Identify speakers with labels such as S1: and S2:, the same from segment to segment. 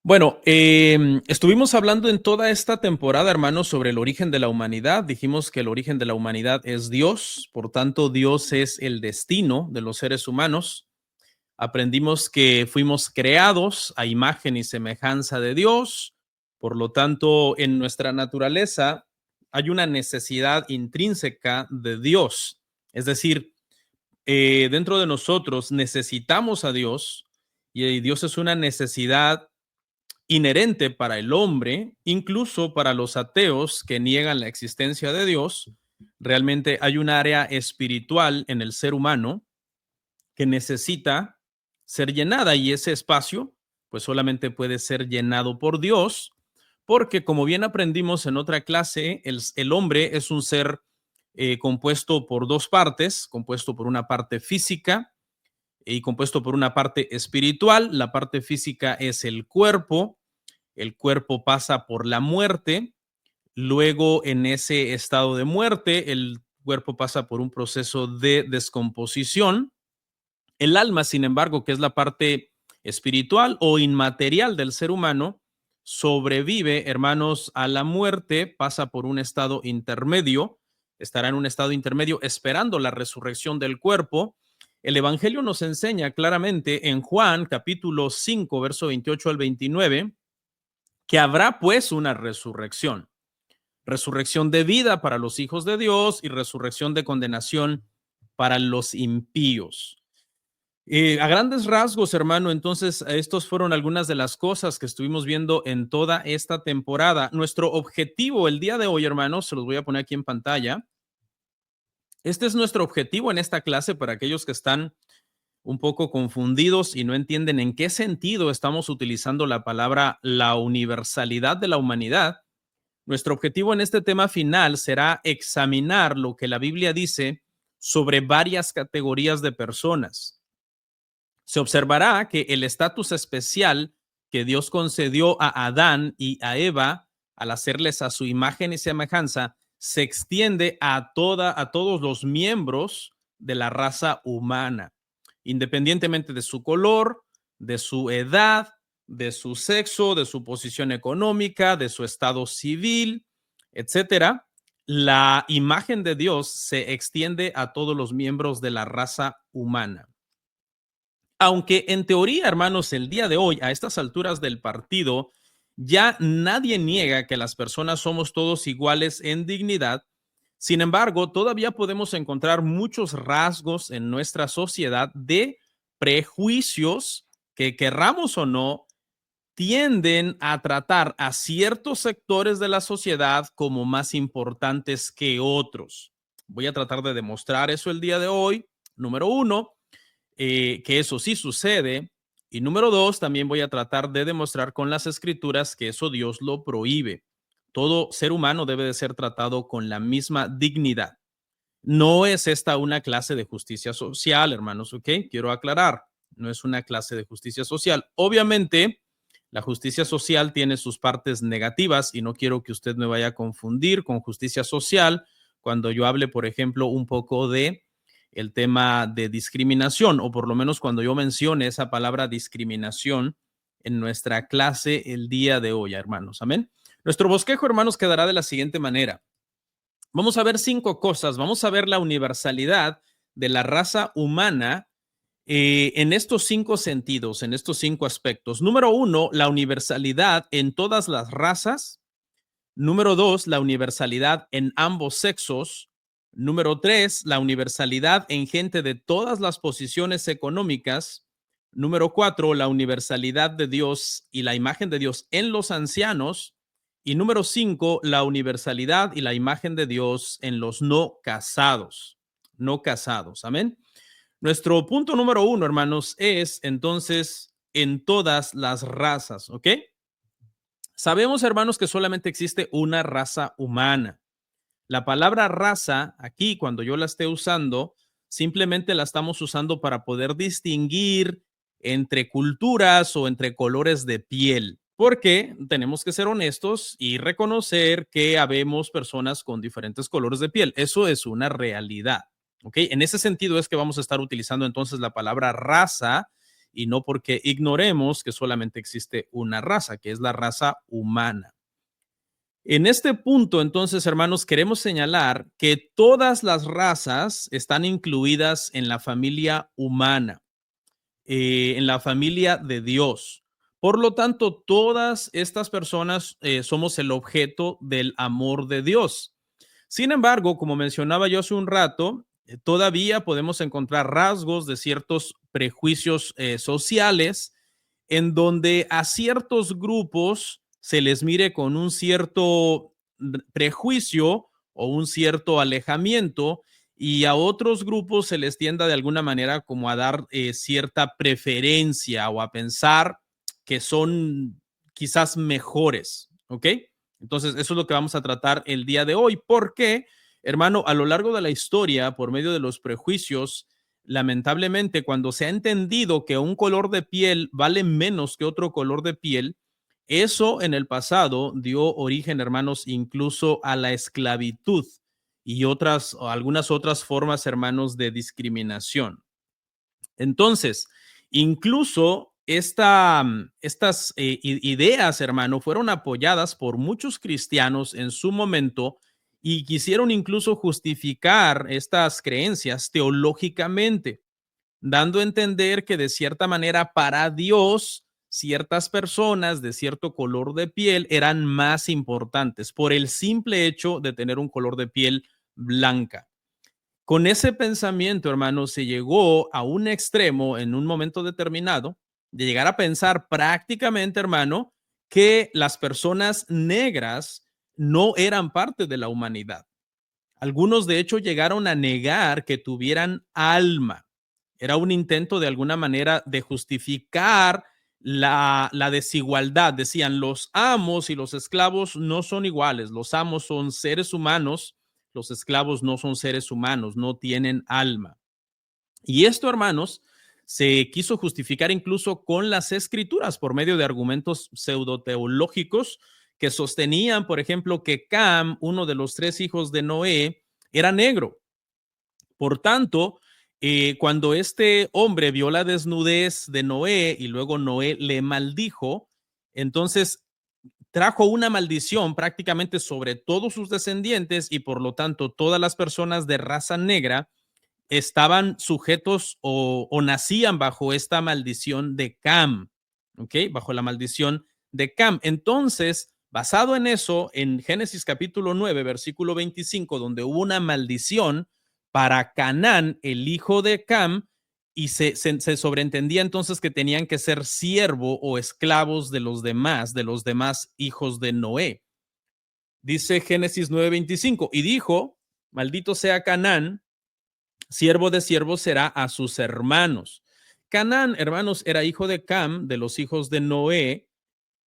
S1: Bueno, estuvimos hablando en toda esta temporada, hermanos, sobre el origen de la humanidad. Dijimos que el origen de la humanidad es Dios, por tanto, Dios es el destino de los seres humanos. Aprendimos que fuimos creados a imagen y semejanza de Dios, por lo tanto, en nuestra naturaleza hay una necesidad intrínseca de Dios. Es decir, dentro de nosotros necesitamos a Dios y Dios es una necesidad inherente para el hombre, incluso para los ateos que niegan la existencia de Dios. Realmente hay un área espiritual en el ser humano que necesita ser llenada y ese espacio pues solamente puede ser llenado por Dios, porque como bien aprendimos en otra clase, el hombre es un ser compuesto por dos partes, compuesto por una parte física y compuesto por una parte espiritual. La parte física es el cuerpo pasa por la muerte, luego en ese estado de muerte el cuerpo pasa por un proceso de descomposición. El alma, sin embargo, que es la parte espiritual o inmaterial del ser humano, sobrevive, hermanos, a la muerte, pasa por un estado intermedio, estará en un estado intermedio esperando la resurrección del cuerpo. El Evangelio nos enseña claramente en Juan capítulo 5, verso 28 al 29, que habrá pues una resurrección, resurrección de vida para los hijos de Dios y resurrección de condenación para los impíos. A grandes rasgos, hermano, entonces estos fueron algunas de las cosas que estuvimos viendo en toda esta temporada. Nuestro objetivo el día de hoy, hermanos, se los voy a poner aquí en pantalla. Este es nuestro objetivo en esta clase para aquellos que están un poco confundidos y no entienden en qué sentido estamos utilizando la palabra la universalidad de la humanidad. Nuestro objetivo en este tema final será examinar lo que la Biblia dice sobre varias categorías de personas. Se observará que el estatus especial que Dios concedió a Adán y a Eva al hacerles a su imagen y semejanza se extiende a todos los miembros de la raza humana, independientemente de su color, de su edad, de su sexo, de su posición económica, de su estado civil, etcétera. La imagen de Dios se extiende a todos los miembros de la raza humana. Aunque en teoría, hermanos, el día de hoy, a estas alturas del partido, ya nadie niega que las personas somos todos iguales en dignidad. Sin embargo, todavía podemos encontrar muchos rasgos en nuestra sociedad de prejuicios que, querramos o no, tienden a tratar a ciertos sectores de la sociedad como más importantes que otros. Voy a tratar de demostrar eso el día de hoy. Número uno, que eso sí sucede. Y número dos, también voy a tratar de demostrar con las escrituras que eso Dios lo prohíbe. Todo ser humano debe de ser tratado con la misma dignidad. No es esta una clase de justicia social, hermanos, ¿ok? Quiero aclarar, no es una clase de justicia social. Obviamente, la justicia social tiene sus partes negativas y no quiero que usted me vaya a confundir con justicia social cuando yo hable, por ejemplo, un poco de el tema de discriminación, o por lo menos cuando yo mencione esa palabra discriminación en nuestra clase el día de hoy, hermanos. Amén. Nuestro bosquejo, hermanos, quedará de la siguiente manera. Vamos a ver 5 cosas. Vamos a ver la universalidad de la raza humana en estos 5 sentidos, en estos 5 aspectos. Número 1, la universalidad en todas las razas. Número 2, la universalidad en ambos sexos. Número 3, la universalidad en gente de todas las posiciones económicas. Número 4, la universalidad de Dios y la imagen de Dios en los ancianos. Y número 5, la universalidad y la imagen de Dios en los no casados. No casados. Amén. Nuestro punto número 1, hermanos, es entonces en todas las razas, ¿ok? Sabemos, hermanos, que solamente existe una raza humana. La palabra raza, aquí, cuando yo la esté usando, simplemente la estamos usando para poder distinguir entre culturas o entre colores de piel. Porque tenemos que ser honestos y reconocer que habemos personas con diferentes colores de piel. Eso es una realidad. ¿Ok? En ese sentido es que vamos a estar utilizando entonces la palabra raza y no porque ignoremos que solamente existe una raza, que es la raza humana. En este punto, entonces, hermanos, queremos señalar que todas las razas están incluidas en la familia humana, en la familia de Dios. Por lo tanto, todas estas personas somos el objeto del amor de Dios. Sin embargo, como mencionaba yo hace un rato, todavía podemos encontrar rasgos de ciertos prejuicios sociales en donde a ciertos grupos se les mire con un cierto prejuicio o un cierto alejamiento y a otros grupos se les tienda de alguna manera como a dar cierta preferencia o a pensar que son quizás mejores, ¿ok? Entonces, eso es lo que vamos a tratar el día de hoy, porque, hermano, a lo largo de la historia, por medio de los prejuicios, lamentablemente, cuando se ha entendido que un color de piel vale menos que otro color de piel, eso en el pasado dio origen, hermanos, incluso a la esclavitud y otras, o algunas otras formas, hermanos, de discriminación. Entonces, incluso estas ideas, hermano, fueron apoyadas por muchos cristianos en su momento y quisieron incluso justificar estas creencias teológicamente, dando a entender que de cierta manera para Dios ciertas personas de cierto color de piel eran más importantes por el simple hecho de tener un color de piel blanca. Con ese pensamiento, hermano, se llegó a un extremo en un momento determinado de llegar a pensar prácticamente, hermano, que las personas negras no eran parte de la humanidad. Algunos, de hecho, llegaron a negar que tuvieran alma. Era un intento de alguna manera de justificar la desigualdad. Decían, los amos y los esclavos no son iguales. Los amos son seres humanos, los esclavos no son seres humanos, no tienen alma. Y esto, hermanos, se quiso justificar incluso con las escrituras por medio de argumentos pseudoteológicos que sostenían, por ejemplo, que Cam, uno de los tres hijos de Noé, era negro. Por tanto, cuando este hombre vio la desnudez de Noé y luego Noé le maldijo, entonces trajo una maldición prácticamente sobre todos sus descendientes y por lo tanto todas las personas de raza negra estaban sujetos o nacían bajo esta maldición de Cam, ¿ok? Bajo la maldición de Cam. Entonces, basado en eso, en Génesis capítulo 9, versículo 25, donde hubo una maldición para Canaán, el hijo de Cam, y se sobreentendía entonces que tenían que ser siervo o esclavos de los demás hijos de Noé. Dice Génesis 9:25, y dijo, maldito sea Canaán, siervo de siervos será a sus hermanos. Canaán, hermanos, era hijo de Cam, de los hijos de Noé,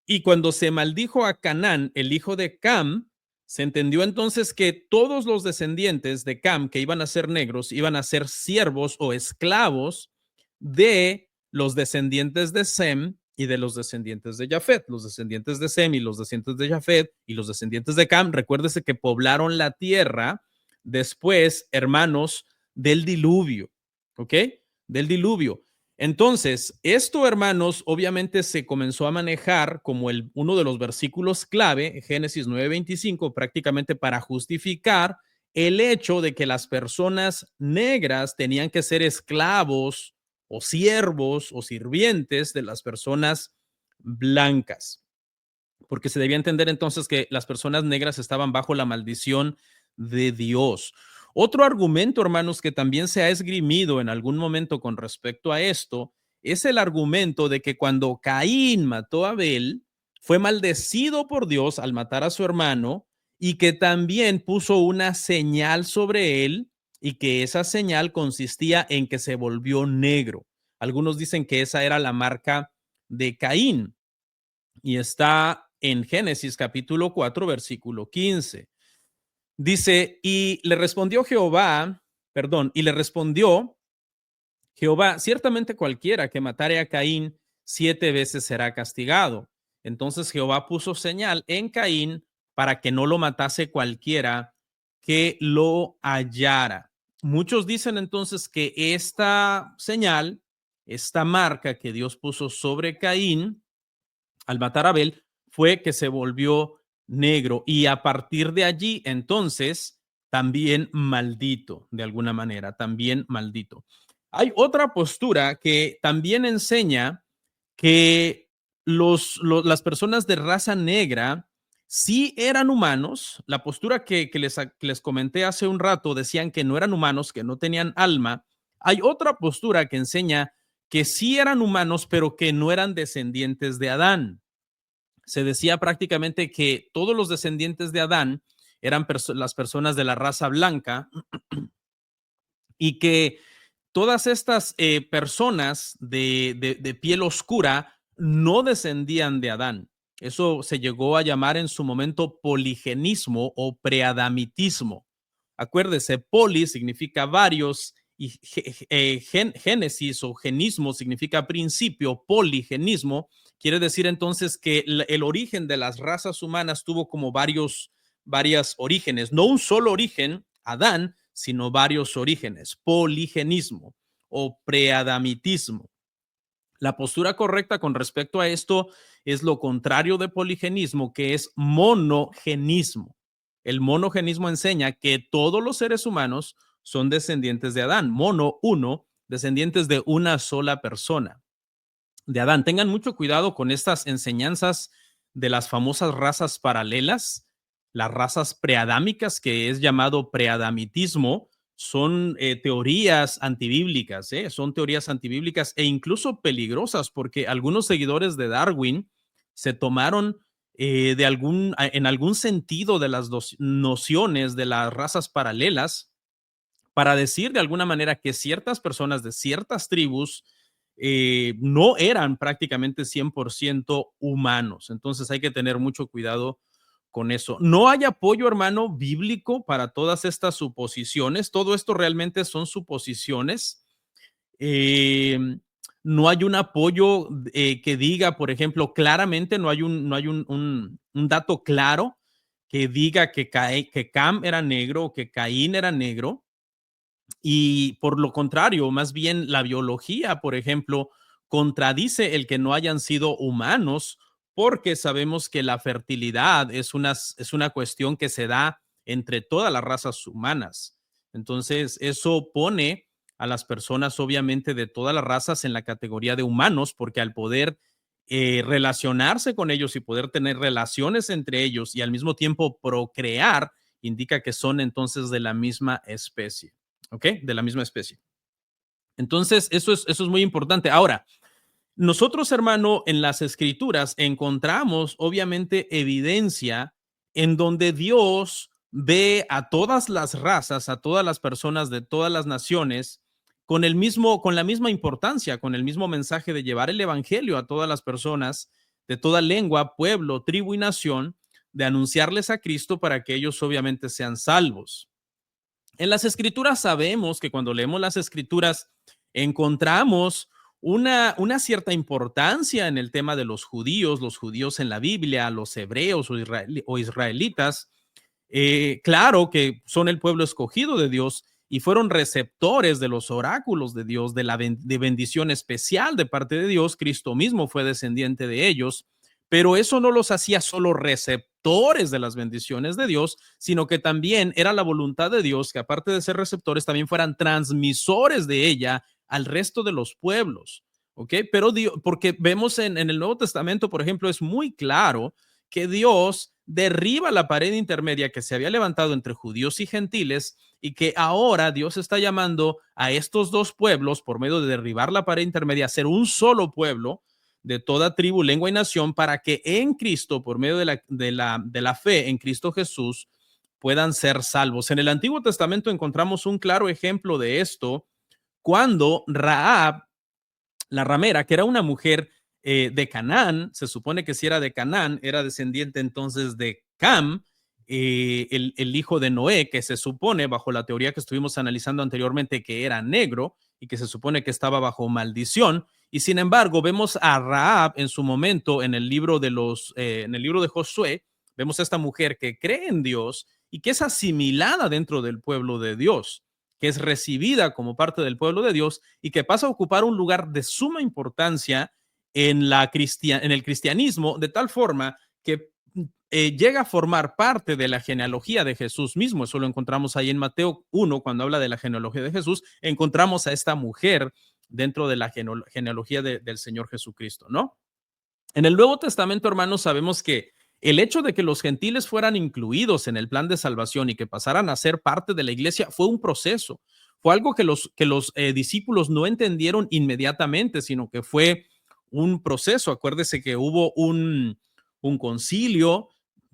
S1: y cuando se maldijo a Canaán, el hijo de Cam, se entendió entonces que todos los descendientes de Cam que iban a ser negros iban a ser siervos o esclavos de los descendientes de Sem y de los descendientes de Jafet. Los descendientes de Sem y los descendientes de Jafet y los descendientes de Cam, recuérdese que poblaron la tierra después, hermanos, del diluvio, ¿ok? Del diluvio. Entonces, esto, hermanos, obviamente se comenzó a manejar como uno de los versículos clave, Génesis 9:25, prácticamente para justificar el hecho de que las personas negras tenían que ser esclavos o siervos o sirvientes de las personas blancas, porque se debía entender entonces que las personas negras estaban bajo la maldición de Dios. Otro argumento, hermanos, que también se ha esgrimido en algún momento con respecto a esto, es el argumento de que cuando Caín mató a Abel, fue maldecido por Dios al matar a su hermano y que también puso una señal sobre él y que esa señal consistía en que se volvió negro. Algunos dicen que esa era la marca de Caín y está en Génesis capítulo 4, versículo 15. Dice, y le respondió Jehová, ciertamente cualquiera que matare a Caín 7 veces será castigado. Entonces Jehová puso señal en Caín para que no lo matase cualquiera que lo hallara. Muchos dicen entonces que esta señal esta marca que Dios puso sobre Caín al matar a Abel fue que se volvió negro y a partir de allí entonces también maldito, de alguna manera, también maldito. Hay otra postura que también enseña que las personas de raza negra sí eran humanos. La postura que les comenté hace un rato decían que no eran humanos, que no tenían alma. Hay otra postura que enseña que sí eran humanos, pero que no eran descendientes de Adán. Se decía prácticamente que todos los descendientes de Adán eran las personas de la raza blanca y que todas estas personas de piel oscura no descendían de Adán. Eso se llegó a llamar en su momento poligenismo o preadamitismo. Acuérdese, poli significa varios y génesis o genismo significa principio, poligenismo. Quiere decir entonces que el origen de las razas humanas tuvo como varios orígenes, no un solo origen, Adán, sino varios orígenes, poligenismo o preadamitismo. La postura correcta con respecto a esto es lo contrario de poligenismo, que es monogenismo. El monogenismo enseña que todos los seres humanos son descendientes de Adán, mono, uno, descendientes de una sola persona, de Adán. Tengan mucho cuidado con estas enseñanzas de las famosas razas paralelas, las razas preadámicas, que es llamado preadamitismo. Son teorías antibíblicas, son teorías antibíblicas e incluso peligrosas, porque algunos seguidores de Darwin se tomaron en algún sentido de las nociones de las razas paralelas para decir de alguna manera que ciertas personas de ciertas tribus no eran prácticamente 100% humanos. Entonces hay que tener mucho cuidado con eso. No hay apoyo, hermano, bíblico para todas estas suposiciones. Todo esto realmente son suposiciones. Eh, no hay un apoyo que diga, por ejemplo, claramente no hay un dato claro que diga que Cam era negro o que Caín era negro. Y por lo contrario, más bien la biología, por ejemplo, contradice el que no hayan sido humanos, porque sabemos que la fertilidad es una cuestión que se da entre todas las razas humanas. Entonces, eso pone a las personas, obviamente, de todas las razas en la categoría de humanos, porque al poder relacionarse con ellos y poder tener relaciones entre ellos y al mismo tiempo procrear, indica que son entonces de la misma especie. ¿Ok? De la misma especie. Entonces, eso es muy importante. Ahora, nosotros, hermano, en las escrituras encontramos obviamente evidencia en donde Dios ve a todas las razas, a todas las personas de todas las naciones con la misma importancia, con el mismo mensaje de llevar el evangelio a todas las personas de toda lengua, pueblo, tribu y nación, de anunciarles a Cristo para que ellos obviamente sean salvos. En las escrituras sabemos que cuando leemos las escrituras encontramos una cierta importancia en el tema de los judíos en la Biblia, los hebreos o israelitas. Claro que son el pueblo escogido de Dios y fueron receptores de los oráculos de Dios, de bendición especial de parte de Dios. Cristo mismo fue descendiente de ellos, pero eso no los hacía solo receptores de las bendiciones de Dios, sino que también era la voluntad de Dios que aparte de ser receptores, también fueran transmisores de ella al resto de los pueblos. ¿Ok? Pero Dios, porque vemos en el Nuevo Testamento, por ejemplo, es muy claro que Dios derriba la pared intermedia que se había levantado entre judíos y gentiles y que ahora Dios está llamando a estos dos pueblos por medio de derribar la pared intermedia a ser un solo pueblo de toda tribu, lengua y nación para que en Cristo, por medio de la fe en Cristo Jesús, puedan ser salvos. En el Antiguo Testamento encontramos un claro ejemplo de esto cuando Rahab, la ramera, que era una mujer de Canaán, se supone que si era de Canaán, era descendiente entonces de Cam, el hijo de Noé, que se supone, bajo la teoría que estuvimos analizando anteriormente, que era negro y que se supone que estaba bajo maldición. Y sin embargo, vemos a Rahab en su momento en el libro en el libro de Josué, vemos a esta mujer que cree en Dios y que es asimilada dentro del pueblo de Dios, que es recibida como parte del pueblo de Dios y que pasa a ocupar un lugar de suma importancia en el cristianismo, de tal forma que llega a formar parte de la genealogía de Jesús mismo. Eso lo encontramos ahí en Mateo 1, cuando habla de la genealogía de Jesús, encontramos a esta mujer dentro de la genealogía del Señor Jesucristo, ¿no? En el Nuevo Testamento, hermanos, sabemos que el hecho de que los gentiles fueran incluidos en el plan de salvación y que pasaran a ser parte de la iglesia fue un proceso. Fue algo que los discípulos no entendieron inmediatamente, sino que fue un proceso. Acuérdese que hubo un concilio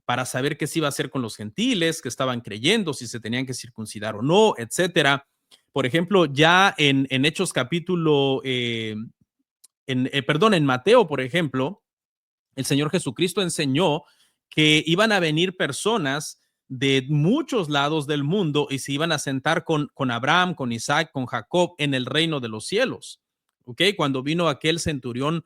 S1: para saber qué se iba a hacer con los gentiles, que estaban creyendo, si se tenían que circuncidar o no, etcétera. Por ejemplo, ya en Hechos capítulo, en Mateo, por ejemplo, el Señor Jesucristo enseñó que iban a venir personas de muchos lados del mundo y se iban a sentar con Abraham, con Isaac, con Jacob en el reino de los cielos. ¿Ok? Cuando vino aquel centurión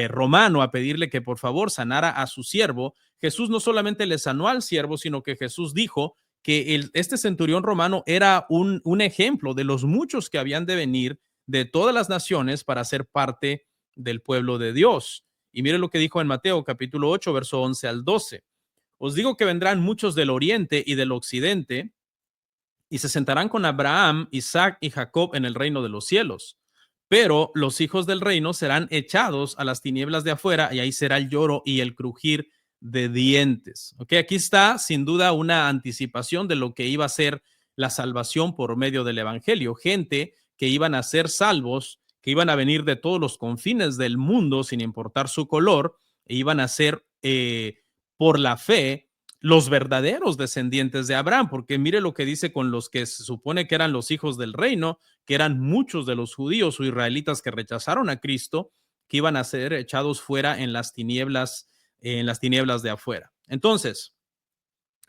S1: romano a pedirle que por favor sanara a su siervo, Jesús no solamente le sanó al siervo, sino que Jesús dijo que este centurión romano era un ejemplo de los muchos que habían de venir de todas las naciones para ser parte del pueblo de Dios. Y mire lo que dijo en Mateo capítulo 8, verso 11 al 12. Os digo que vendrán muchos del oriente y del occidente y se sentarán con Abraham, Isaac y Jacob en el reino de los cielos. Pero los hijos del reino serán echados a las tinieblas de afuera y ahí será el lloro y el crujir de dientes. Ok, aquí está sin duda una anticipación de lo que iba a ser la salvación por medio del evangelio. Gente que iban a ser salvos, que iban a venir de todos los confines del mundo sin importar su color, e iban a ser por la fe los verdaderos descendientes de Abraham, porque mire lo que dice con los que se supone que eran los hijos del reino, que eran muchos de los judíos o israelitas que rechazaron a Cristo, que iban a ser echados fuera en las tinieblas de afuera. Entonces,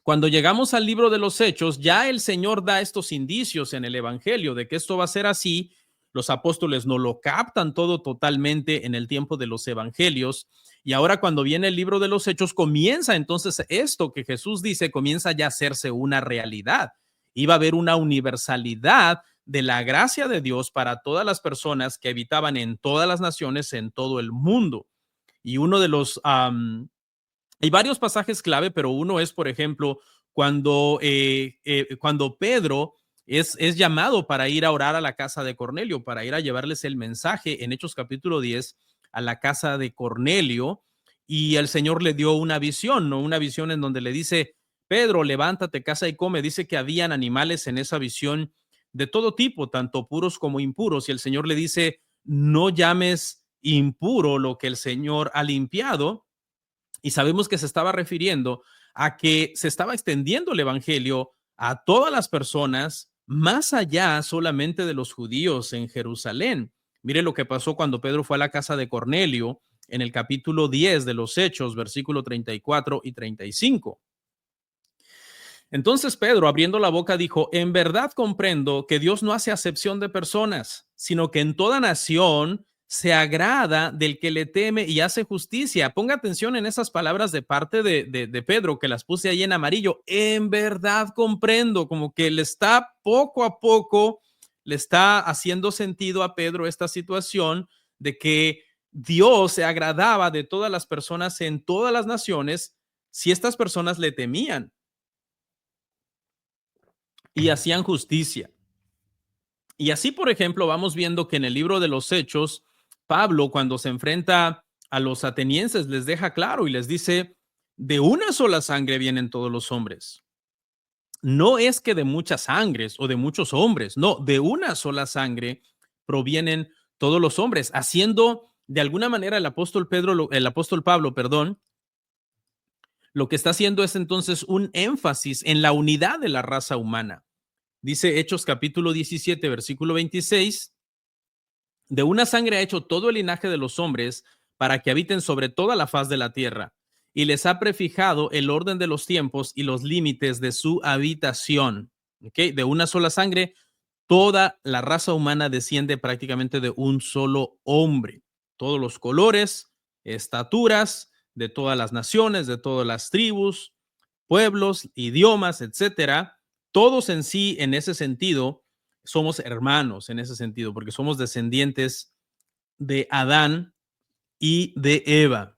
S1: cuando llegamos al libro de los Hechos, ya el Señor da estos indicios en el Evangelio de que esto va a ser así. Los apóstoles no lo captan todo totalmente en el tiempo de los Evangelios. Y ahora cuando viene el libro de los Hechos, comienza entonces esto que Jesús dice, comienza ya a hacerse una realidad. Iba a haber una universalidad de la gracia de Dios para todas las personas que habitaban en todas las naciones, en todo el mundo. Y uno de los hay varios pasajes clave, pero uno es, por ejemplo, cuando Pedro es llamado para ir a orar a la casa de Cornelio, para ir a llevarles el mensaje en Hechos capítulo 10 a la casa de Cornelio, y el Señor le dio una visión, ¿no? Una visión en donde le dice, Pedro, levántate, casa y come. Dice que habían animales en esa visión de todo tipo, tanto puros como impuros, y el Señor le dice, no llames impuro lo que el Señor ha limpiado, y sabemos que se estaba refiriendo a que se estaba extendiendo el evangelio a todas las personas, más allá solamente de los judíos en Jerusalén. Mire lo que pasó cuando Pedro fue a la casa de Cornelio en el capítulo 10 de los Hechos, versículo 34 y 35. Entonces Pedro, abriendo la boca, dijo, en verdad comprendo que Dios no hace acepción de personas, sino que en toda nación se agrada del que le teme y hace justicia. Ponga atención en esas palabras de parte de Pedro, que las puse ahí en amarillo. En verdad comprendo, como que le está poco a poco, le está haciendo sentido a Pedro esta situación de que Dios se agradaba de todas las personas en todas las naciones si estas personas le temían y hacían justicia. Y así, por ejemplo, vamos viendo que en el libro de los Hechos, Pablo, cuando se enfrenta a los atenienses, les deja claro y les dice, de una sola sangre vienen todos los hombres. No es que de muchas sangres o de muchos hombres, no, de una sola sangre provienen todos los hombres, haciendo de alguna manera el apóstol Pablo, perdón, lo que está haciendo es entonces un énfasis en la unidad de la raza humana. Dice Hechos capítulo 17, versículo 26, de una sangre ha hecho todo el linaje de los hombres para que habiten sobre toda la faz de la tierra, y les ha prefijado el orden de los tiempos y los límites de su habitación. ¿Okay? De una sola sangre, toda la raza humana desciende prácticamente de un solo hombre. Todos los colores, estaturas, de todas las naciones, de todas las tribus, pueblos, idiomas, etcétera. Todos en sí, en ese sentido, somos hermanos en ese sentido, porque somos descendientes de Adán y de Eva.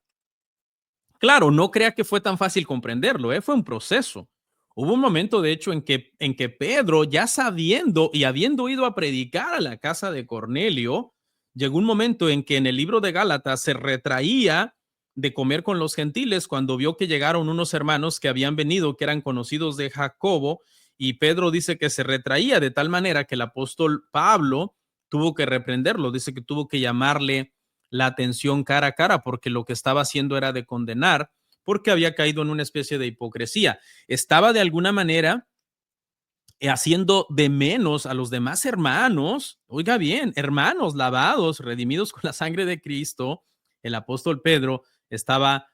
S1: Claro, no crea que fue tan fácil comprenderlo, fue un proceso. Hubo un momento, de hecho, en que Pedro, ya sabiendo y habiendo ido a predicar a la casa de Cornelio, llegó un momento en que en el libro de Gálatas se retraía de comer con los gentiles cuando vio que llegaron unos hermanos que habían venido, que eran conocidos de Jacobo, y Pedro dice que se retraía de tal manera que el apóstol Pablo tuvo que reprenderlo, dice que tuvo que llamarle la atención cara a cara, porque lo que estaba haciendo era de condenar, porque había caído en una especie de hipocresía. Estaba de alguna manera haciendo de menos a los demás hermanos, oiga bien, hermanos lavados, redimidos con la sangre de Cristo. El apóstol Pedro estaba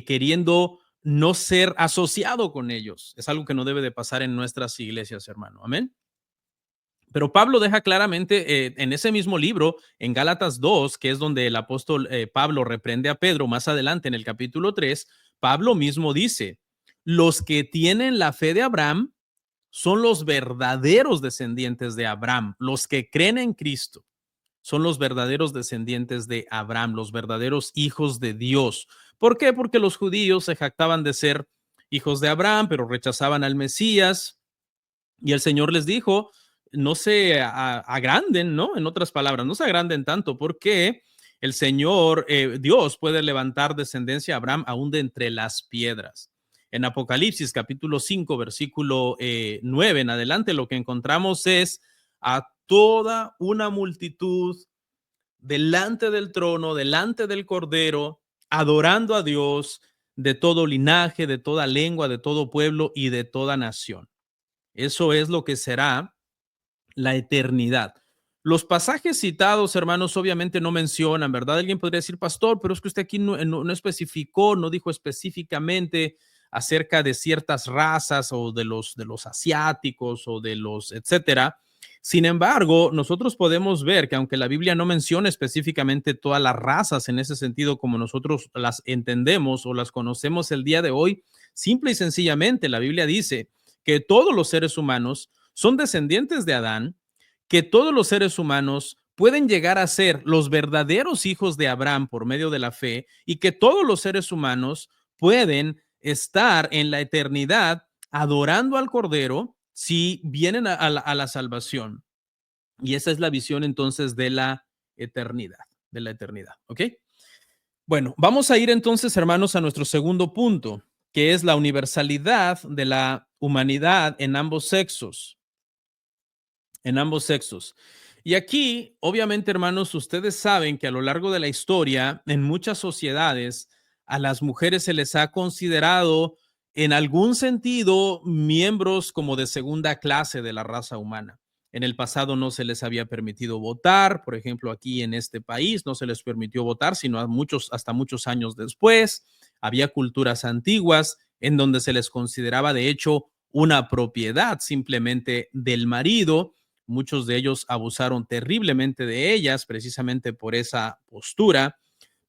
S1: queriendo no ser asociado con ellos. Es algo que no debe de pasar en nuestras iglesias, hermano. Amén. Pero Pablo deja claramente en ese mismo libro, en Gálatas 2, que es donde el apóstol Pablo reprende a Pedro más adelante en el capítulo 3, Pablo mismo dice, los que tienen la fe de Abraham son los verdaderos descendientes de Abraham, los que creen en Cristo son los verdaderos descendientes de Abraham, los verdaderos hijos de Dios. ¿Por qué? Porque los judíos se jactaban de ser hijos de Abraham, pero rechazaban al Mesías, y el Señor les dijo, no se agranden, ¿no? En otras palabras, no se agranden tanto, porque el Señor, Dios, puede levantar descendencia a Abraham aún de entre las piedras. En Apocalipsis capítulo 5, versículo 9 en adelante, lo que encontramos es a toda una multitud delante del trono, delante del Cordero, adorando a Dios de todo linaje, de toda lengua, de todo pueblo y de toda nación. Eso es lo que será la eternidad. Los pasajes citados, hermanos, obviamente no mencionan, ¿verdad? Alguien podría decir, pastor, pero es que usted aquí no especificó, no dijo específicamente acerca de ciertas razas o de los asiáticos o de los, etcétera. Sin embargo, nosotros podemos ver que aunque la Biblia no menciona específicamente todas las razas en ese sentido como nosotros las entendemos o las conocemos el día de hoy, simple y sencillamente la Biblia dice que todos los seres humanos son descendientes de Adán, que todos los seres humanos pueden llegar a ser los verdaderos hijos de Abraham por medio de la fe y que todos los seres humanos pueden estar en la eternidad adorando al Cordero si vienen a la salvación. Y esa es la visión entonces de la eternidad, ¿ok? Bueno, vamos a ir entonces, hermanos, a nuestro segundo punto, que es la universalidad de la humanidad en ambos sexos. En ambos sexos. Y aquí, obviamente, hermanos, ustedes saben que a lo largo de la historia, en muchas sociedades, a las mujeres se les ha considerado en algún sentido miembros como de segunda clase de la raza humana. En el pasado no se les había permitido votar, por ejemplo, aquí en este país no se les permitió votar, sino hasta muchos años después. Había culturas antiguas en donde se les consideraba, de hecho, una propiedad simplemente del marido. Muchos de ellos abusaron terriblemente de ellas precisamente por esa postura.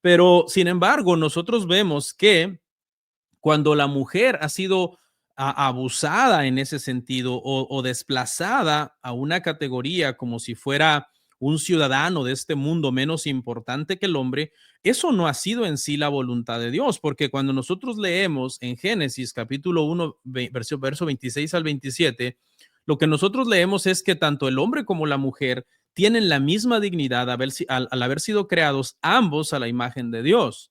S1: Pero, sin embargo, nosotros vemos que cuando la mujer ha sido abusada en ese sentido o desplazada a una categoría como si fuera un ciudadano de este mundo menos importante que el hombre, eso no ha sido en sí la voluntad de Dios, porque cuando nosotros leemos en Génesis capítulo 1, verso 26 al 27, lo que nosotros leemos es que tanto el hombre como la mujer tienen la misma dignidad al haber sido creados ambos a la imagen de Dios.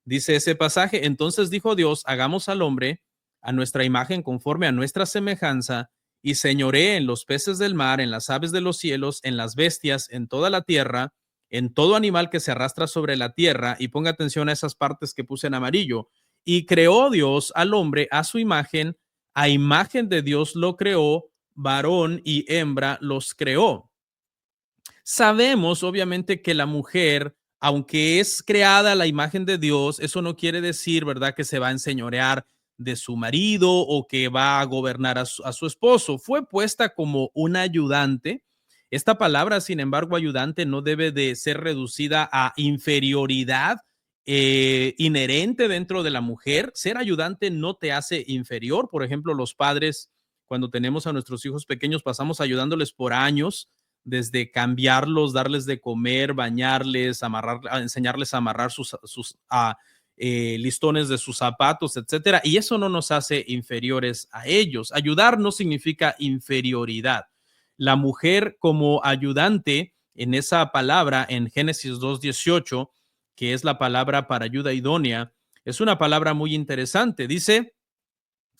S1: Dice ese pasaje, entonces dijo Dios, hagamos al hombre a nuestra imagen conforme a nuestra semejanza y señoree en los peces del mar, en las aves de los cielos, en las bestias, en toda la tierra, en todo animal que se arrastra sobre la tierra. Y ponga atención a esas partes que puse en amarillo. Y creó Dios al hombre a su imagen, a imagen de Dios lo creó, varón y hembra los creó. Sabemos, obviamente, que la mujer, aunque es creada a la imagen de Dios, eso no quiere decir, ¿verdad?, que se va a enseñorear de su marido o que va a gobernar a su esposo. Fue puesta como una ayudante. Esta palabra, sin embargo, ayudante no debe de ser reducida a inferioridad inherente dentro de la mujer. Ser ayudante no te hace inferior. Por ejemplo, los padres cuando tenemos a nuestros hijos pequeños, pasamos ayudándoles por años, desde cambiarlos, darles de comer, bañarles, enseñarles a amarrar sus listones de sus zapatos, etcétera. Y eso no nos hace inferiores a ellos. Ayudar no significa inferioridad. La mujer como ayudante en esa palabra en Génesis 2:18, que es la palabra para ayuda idónea, es una palabra muy interesante.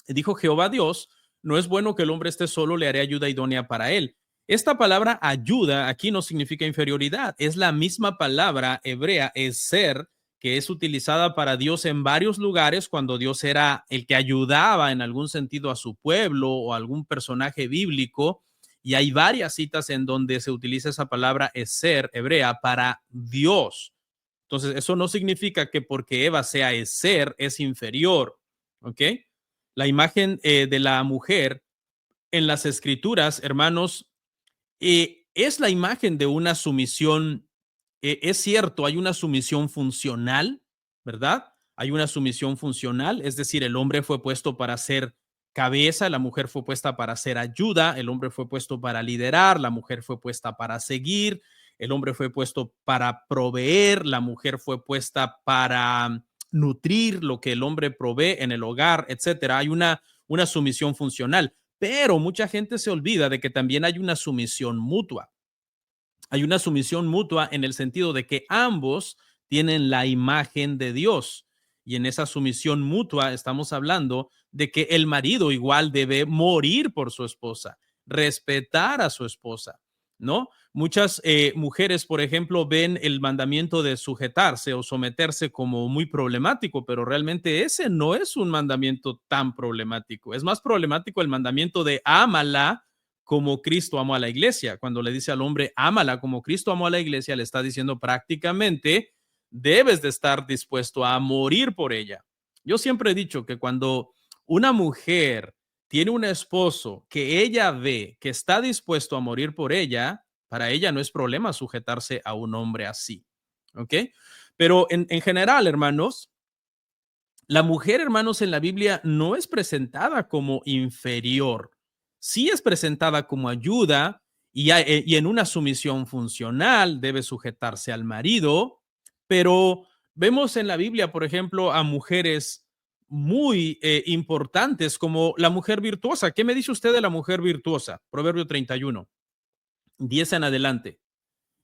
S1: Dijo Jehová Dios, no es bueno que el hombre esté solo, le haré ayuda idónea para él. Esta palabra ayuda aquí no significa inferioridad, es la misma palabra hebrea, es ser, que es utilizada para Dios en varios lugares cuando Dios era el que ayudaba en algún sentido a su pueblo o a algún personaje bíblico. Y hay varias citas en donde se utiliza esa palabra es ser hebrea para Dios. Entonces, eso no significa que porque Eva sea es ser, es inferior. ¿Ok? La imagen de la mujer en las escrituras, hermanos, es la imagen de una sumisión. Es cierto, hay una sumisión funcional, ¿verdad? Hay una sumisión funcional, es decir, el hombre fue puesto para ser cabeza, la mujer fue puesta para ser ayuda, el hombre fue puesto para liderar, la mujer fue puesta para seguir, el hombre fue puesto para proveer, la mujer fue puesta para nutrir lo que el hombre provee en el hogar, etcétera. Hay una sumisión funcional, pero mucha gente se olvida de que también hay una sumisión mutua. Hay una sumisión mutua en el sentido de que ambos tienen la imagen de Dios. Y en esa sumisión mutua estamos hablando de que el marido igual debe morir por su esposa, respetar a su esposa, ¿no? Muchas mujeres, por ejemplo, ven el mandamiento de sujetarse o someterse como muy problemático, pero realmente ese no es un mandamiento tan problemático. Es más problemático el mandamiento de ámala como Cristo amó a la iglesia. Cuando le dice al hombre, ámala como Cristo amó a la iglesia, le está diciendo prácticamente, debes de estar dispuesto a morir por ella. Yo siempre he dicho que cuando una mujer tiene un esposo que ella ve que está dispuesto a morir por ella, para ella no es problema sujetarse a un hombre así. ¿Ok? Pero en general, hermanos, la mujer, hermanos, en la Biblia no es presentada como inferior. Sí es presentada como ayuda y en una sumisión funcional debe sujetarse al marido, pero vemos en la Biblia, por ejemplo, a mujeres muy importantes como la mujer virtuosa. ¿Qué me dice usted de la mujer virtuosa? Proverbio 31, 10 en adelante.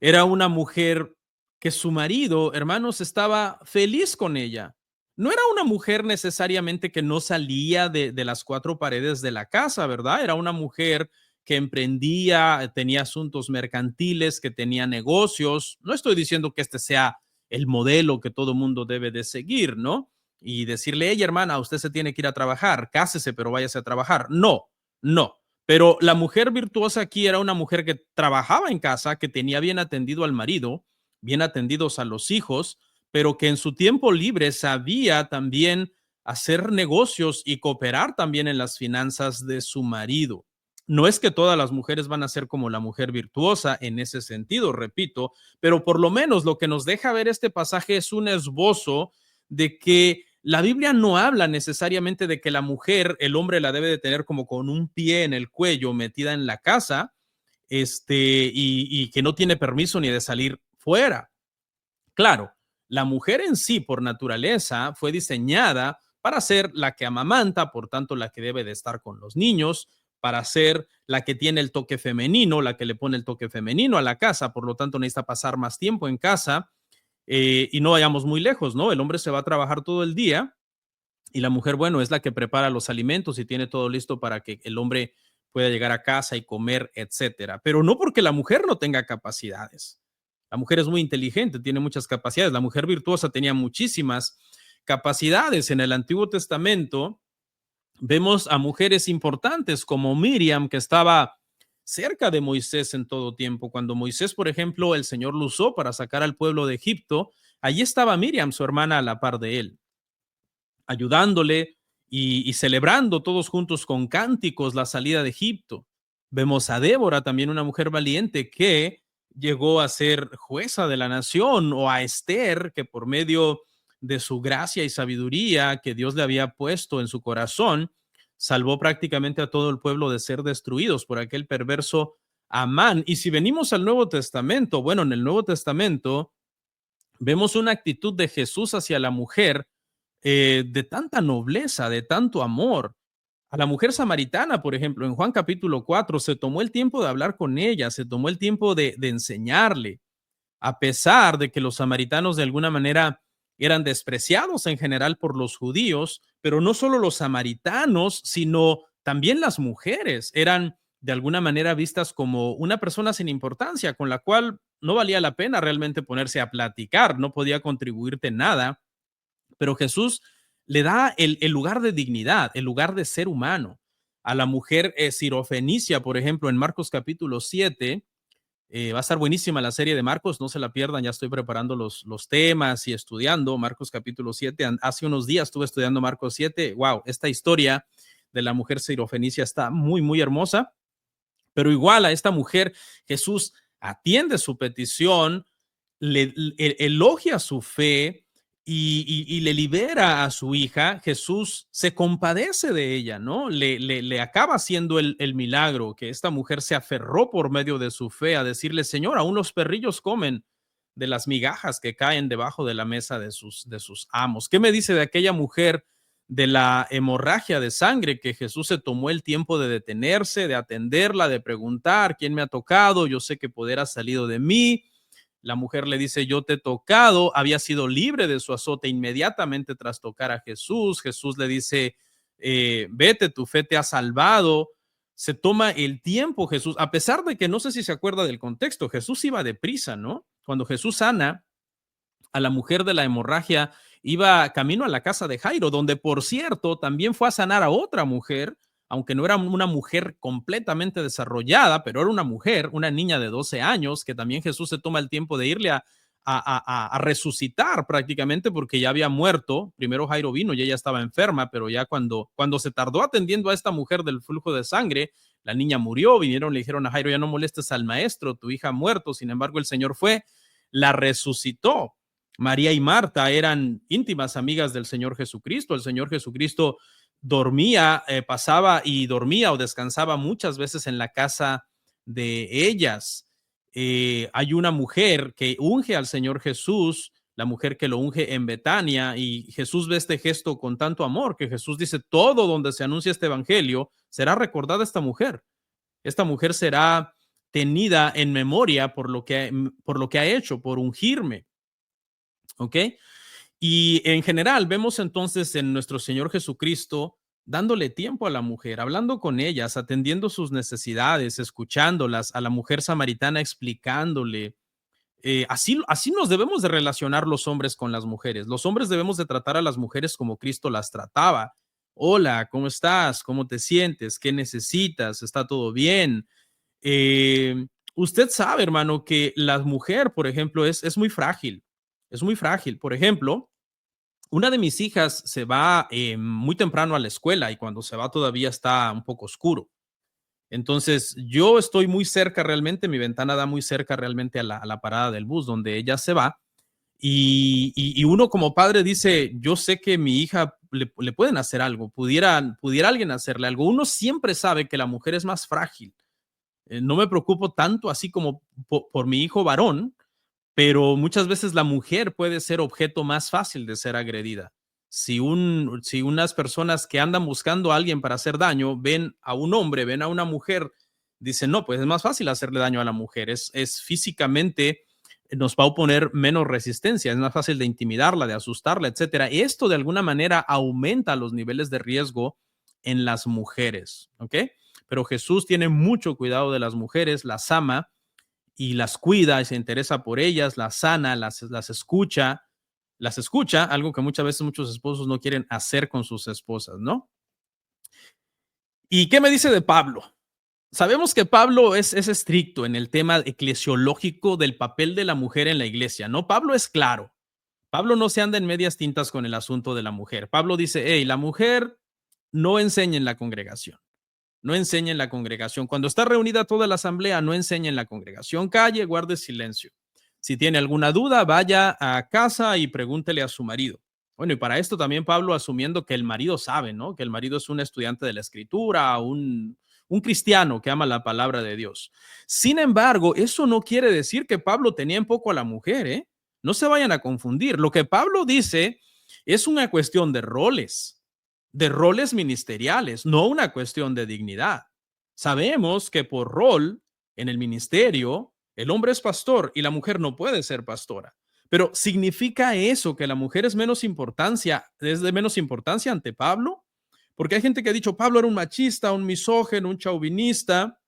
S1: Era una mujer que su marido, hermanos, estaba feliz con ella. No era una mujer necesariamente que no salía de las cuatro paredes de la casa, ¿verdad? Era una mujer que emprendía, tenía asuntos mercantiles, que tenía negocios. No estoy diciendo que este sea el modelo que todo mundo debe de seguir, ¿no? Y decirle, ella, hermana, usted se tiene que ir a trabajar, cásese, pero váyase a trabajar. No, no. Pero la mujer virtuosa aquí era una mujer que trabajaba en casa, que tenía bien atendido al marido, bien atendidos a los hijos, pero que en su tiempo libre sabía también hacer negocios y cooperar también en las finanzas de su marido. No es que todas las mujeres van a ser como la mujer virtuosa en ese sentido, repito, pero por lo menos lo que nos deja ver este pasaje es un esbozo de que la Biblia no habla necesariamente de que la mujer, el hombre la debe de tener como con un pie en el cuello, metida en la casa, y que no tiene permiso ni de salir fuera. Claro, la mujer en sí, por naturaleza, fue diseñada para ser la que amamanta, por tanto, la que debe de estar con los niños, para ser la que tiene el toque femenino, la que le pone el toque femenino a la casa, por lo tanto, necesita pasar más tiempo en casa. Y no vayamos muy lejos, ¿no? El hombre se va a trabajar todo el día y la mujer, bueno, es la que prepara los alimentos y tiene todo listo para que el hombre pueda llegar a casa y comer, etcétera. Pero no porque la mujer no tenga capacidades. La mujer es muy inteligente, tiene muchas capacidades. La mujer virtuosa tenía muchísimas capacidades. En el Antiguo Testamento vemos a mujeres importantes como Miriam, que estaba cerca de Moisés en todo tiempo. Cuando Moisés, por ejemplo, el Señor lo usó para sacar al pueblo de Egipto, allí estaba Miriam, su hermana, a la par de él, ayudándole y celebrando todos juntos con cánticos la salida de Egipto. Vemos a Débora, también una mujer valiente que llegó a ser jueza de la nación, o a Esther, que por medio de su gracia y sabiduría que Dios le había puesto en su corazón, salvó prácticamente a todo el pueblo de ser destruidos por aquel perverso Amán. Y si venimos al Nuevo Testamento, bueno, en el Nuevo Testamento vemos una actitud de Jesús hacia la mujer de tanta nobleza, de tanto amor. A la mujer samaritana, por ejemplo, en Juan capítulo 4, se tomó el tiempo de hablar con ella, se tomó el tiempo de enseñarle, a pesar de que los samaritanos de alguna manera eran despreciados en general por los judíos, pero no solo los samaritanos, sino también las mujeres eran de alguna manera vistas como una persona sin importancia, con la cual no valía la pena realmente ponerse a platicar, no podía contribuirte nada, pero Jesús le da el lugar de dignidad, el lugar de ser humano. A la mujer sirofenicia, por ejemplo, en Marcos capítulo 7, va a estar buenísima la serie de Marcos, no se la pierdan, ya estoy preparando los temas y estudiando Marcos capítulo 7. Hace unos días estuve estudiando Marcos 7. Wow, esta historia de la mujer sirofenicia está muy, muy hermosa, pero igual a esta mujer Jesús atiende su petición, le elogia su fe y le libera a su hija. Jesús se compadece de ella, ¿no? Le acaba haciendo el milagro, que esta mujer se aferró por medio de su fe a decirle, Señor, aún los perrillos comen de las migajas que caen debajo de la mesa de sus amos. ¿Qué me dice de aquella mujer de la hemorragia de sangre que Jesús se tomó el tiempo de detenerse, de atenderla, de preguntar quién me ha tocado? Yo sé que poder ha salido de mí. La mujer le dice, yo te he tocado, había sido libre de su azote inmediatamente tras tocar a Jesús. Jesús le dice, vete, tu fe te ha salvado. Se toma el tiempo Jesús, a pesar de que no sé si se acuerda del contexto, Jesús iba deprisa, ¿no? Cuando Jesús sana a la mujer de la hemorragia, iba camino a la casa de Jairo, donde por cierto también fue a sanar a otra mujer, aunque no era una mujer completamente desarrollada, pero era una mujer, una niña de 12 años, que también Jesús se toma el tiempo de irle a resucitar prácticamente porque ya había muerto. Primero Jairo vino y ella estaba enferma, pero ya cuando se tardó atendiendo a esta mujer del flujo de sangre, la niña murió, vinieron, le dijeron a Jairo, ya no molestes al maestro, tu hija ha muerto. Sin embargo, el Señor fue, la resucitó. María y Marta eran íntimas amigas del Señor Jesucristo. El Señor Jesucristo dormía, pasaba y dormía o descansaba muchas veces en la casa de ellas. Hay una mujer que unge al Señor Jesús, la mujer que lo unge en Betania, y Jesús ve este gesto con tanto amor que Jesús dice, todo donde se anuncia este evangelio será recordada esta mujer. Esta mujer será tenida en memoria por lo que ha hecho, por ungirme. ¿Ok? Y en general vemos entonces en nuestro Señor Jesucristo dándole tiempo a la mujer, hablando con ellas, atendiendo sus necesidades, escuchándolas, a la mujer samaritana explicándole. Así nos debemos de relacionar los hombres con las mujeres. Los hombres debemos de tratar a las mujeres como Cristo las trataba. Hola, ¿cómo estás? ¿Cómo te sientes? ¿Qué necesitas? ¿Está todo bien? Usted sabe, hermano, que la mujer, por ejemplo, es muy frágil. Es muy frágil. Por ejemplo, una de mis hijas se va muy temprano a la escuela y cuando se va todavía está un poco oscuro. Entonces, yo estoy muy cerca realmente, mi ventana da muy cerca realmente a la parada del bus donde ella se va. Y uno como padre dice, yo sé que mi hija le pueden hacer algo, pudiera alguien hacerle algo. Uno siempre sabe que la mujer es más frágil. No me preocupo tanto así como por mi hijo varón, pero muchas veces la mujer puede ser objeto más fácil de ser agredida. Si unas personas que andan buscando a alguien para hacer daño ven a un hombre, ven a una mujer, dicen, no, pues es más fácil hacerle daño a la mujer, es físicamente, nos va a oponer menos resistencia, es más fácil de intimidarla, de asustarla, etcétera. Y esto de alguna manera aumenta los niveles de riesgo en las mujeres, ¿ok? Pero Jesús tiene mucho cuidado de las mujeres, las ama y las cuida y se interesa por ellas, las sana, las escucha, algo que muchas veces muchos esposos no quieren hacer con sus esposas, ¿no? ¿Y qué me dice de Pablo? Sabemos que Pablo es estricto en el tema eclesiológico del papel de la mujer en la iglesia, ¿no? Pablo es claro. Pablo no se anda en medias tintas con el asunto de la mujer. Pablo dice, hey, la mujer no enseña en la congregación. No enseña en la congregación. Cuando está reunida toda la asamblea, no enseña en la congregación. Calle, guarde silencio. Si tiene alguna duda, vaya a casa y pregúntele a su marido. Bueno, y para esto también Pablo asumiendo que el marido sabe, ¿no? Que el marido es un estudiante de la escritura, un cristiano que ama la palabra de Dios. Sin embargo, eso no quiere decir que Pablo tenía en poco a la mujer, ¿eh? No se vayan a confundir. Lo que Pablo dice es una cuestión de roles ministeriales, no una cuestión de dignidad. Sabemos que por rol en el ministerio, el hombre es pastor y la mujer no puede ser pastora. Pero ¿significa eso que la mujer es de menos importancia ante Pablo? Porque hay gente que ha dicho Pablo era un machista, un misógeno, un chauvinista,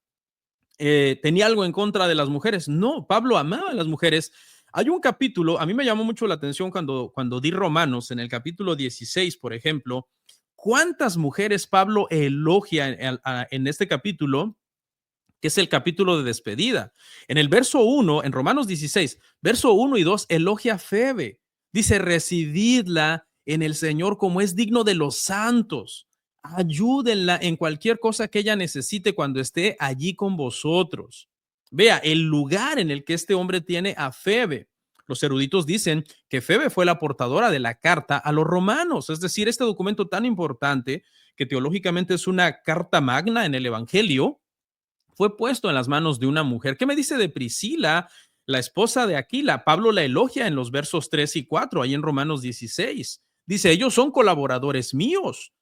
S1: tenía algo en contra de las mujeres. No, Pablo amaba a las mujeres. Hay un capítulo, a mí me llamó mucho la atención cuando di Romanos, en el capítulo 16, por ejemplo, cuántas mujeres Pablo elogia en este capítulo, que es el capítulo de despedida. En el verso 1, en Romanos 16, verso 1 y 2, elogia a Febe. Dice, recibidla en el Señor como es digno de los santos. Ayúdenla en cualquier cosa que ella necesite cuando esté allí con vosotros. Vea el lugar en el que este hombre tiene a Febe. Los eruditos dicen que Febe fue la portadora de la carta a los romanos, es decir, este documento tan importante que teológicamente es una carta magna en el Evangelio, fue puesto en las manos de una mujer. ¿Qué me dice de Priscila, la esposa de Aquila? Pablo la elogia en los versos 3 y 4, ahí en Romanos 16. Dice, ellos son colaboradores míos,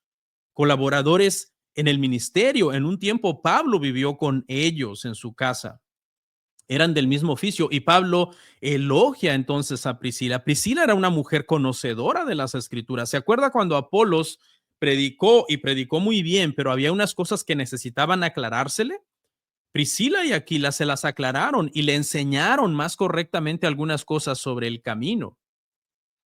S1: colaboradores en el ministerio. En un tiempo Pablo vivió con ellos en su casa. Eran del mismo oficio y Pablo elogia entonces a Priscila. Priscila era una mujer conocedora de las escrituras. ¿Se acuerda cuando Apolos predicó y predicó muy bien, pero había unas cosas que necesitaban aclarársele? Priscila y Aquila se las aclararon y le enseñaron más correctamente algunas cosas sobre el camino.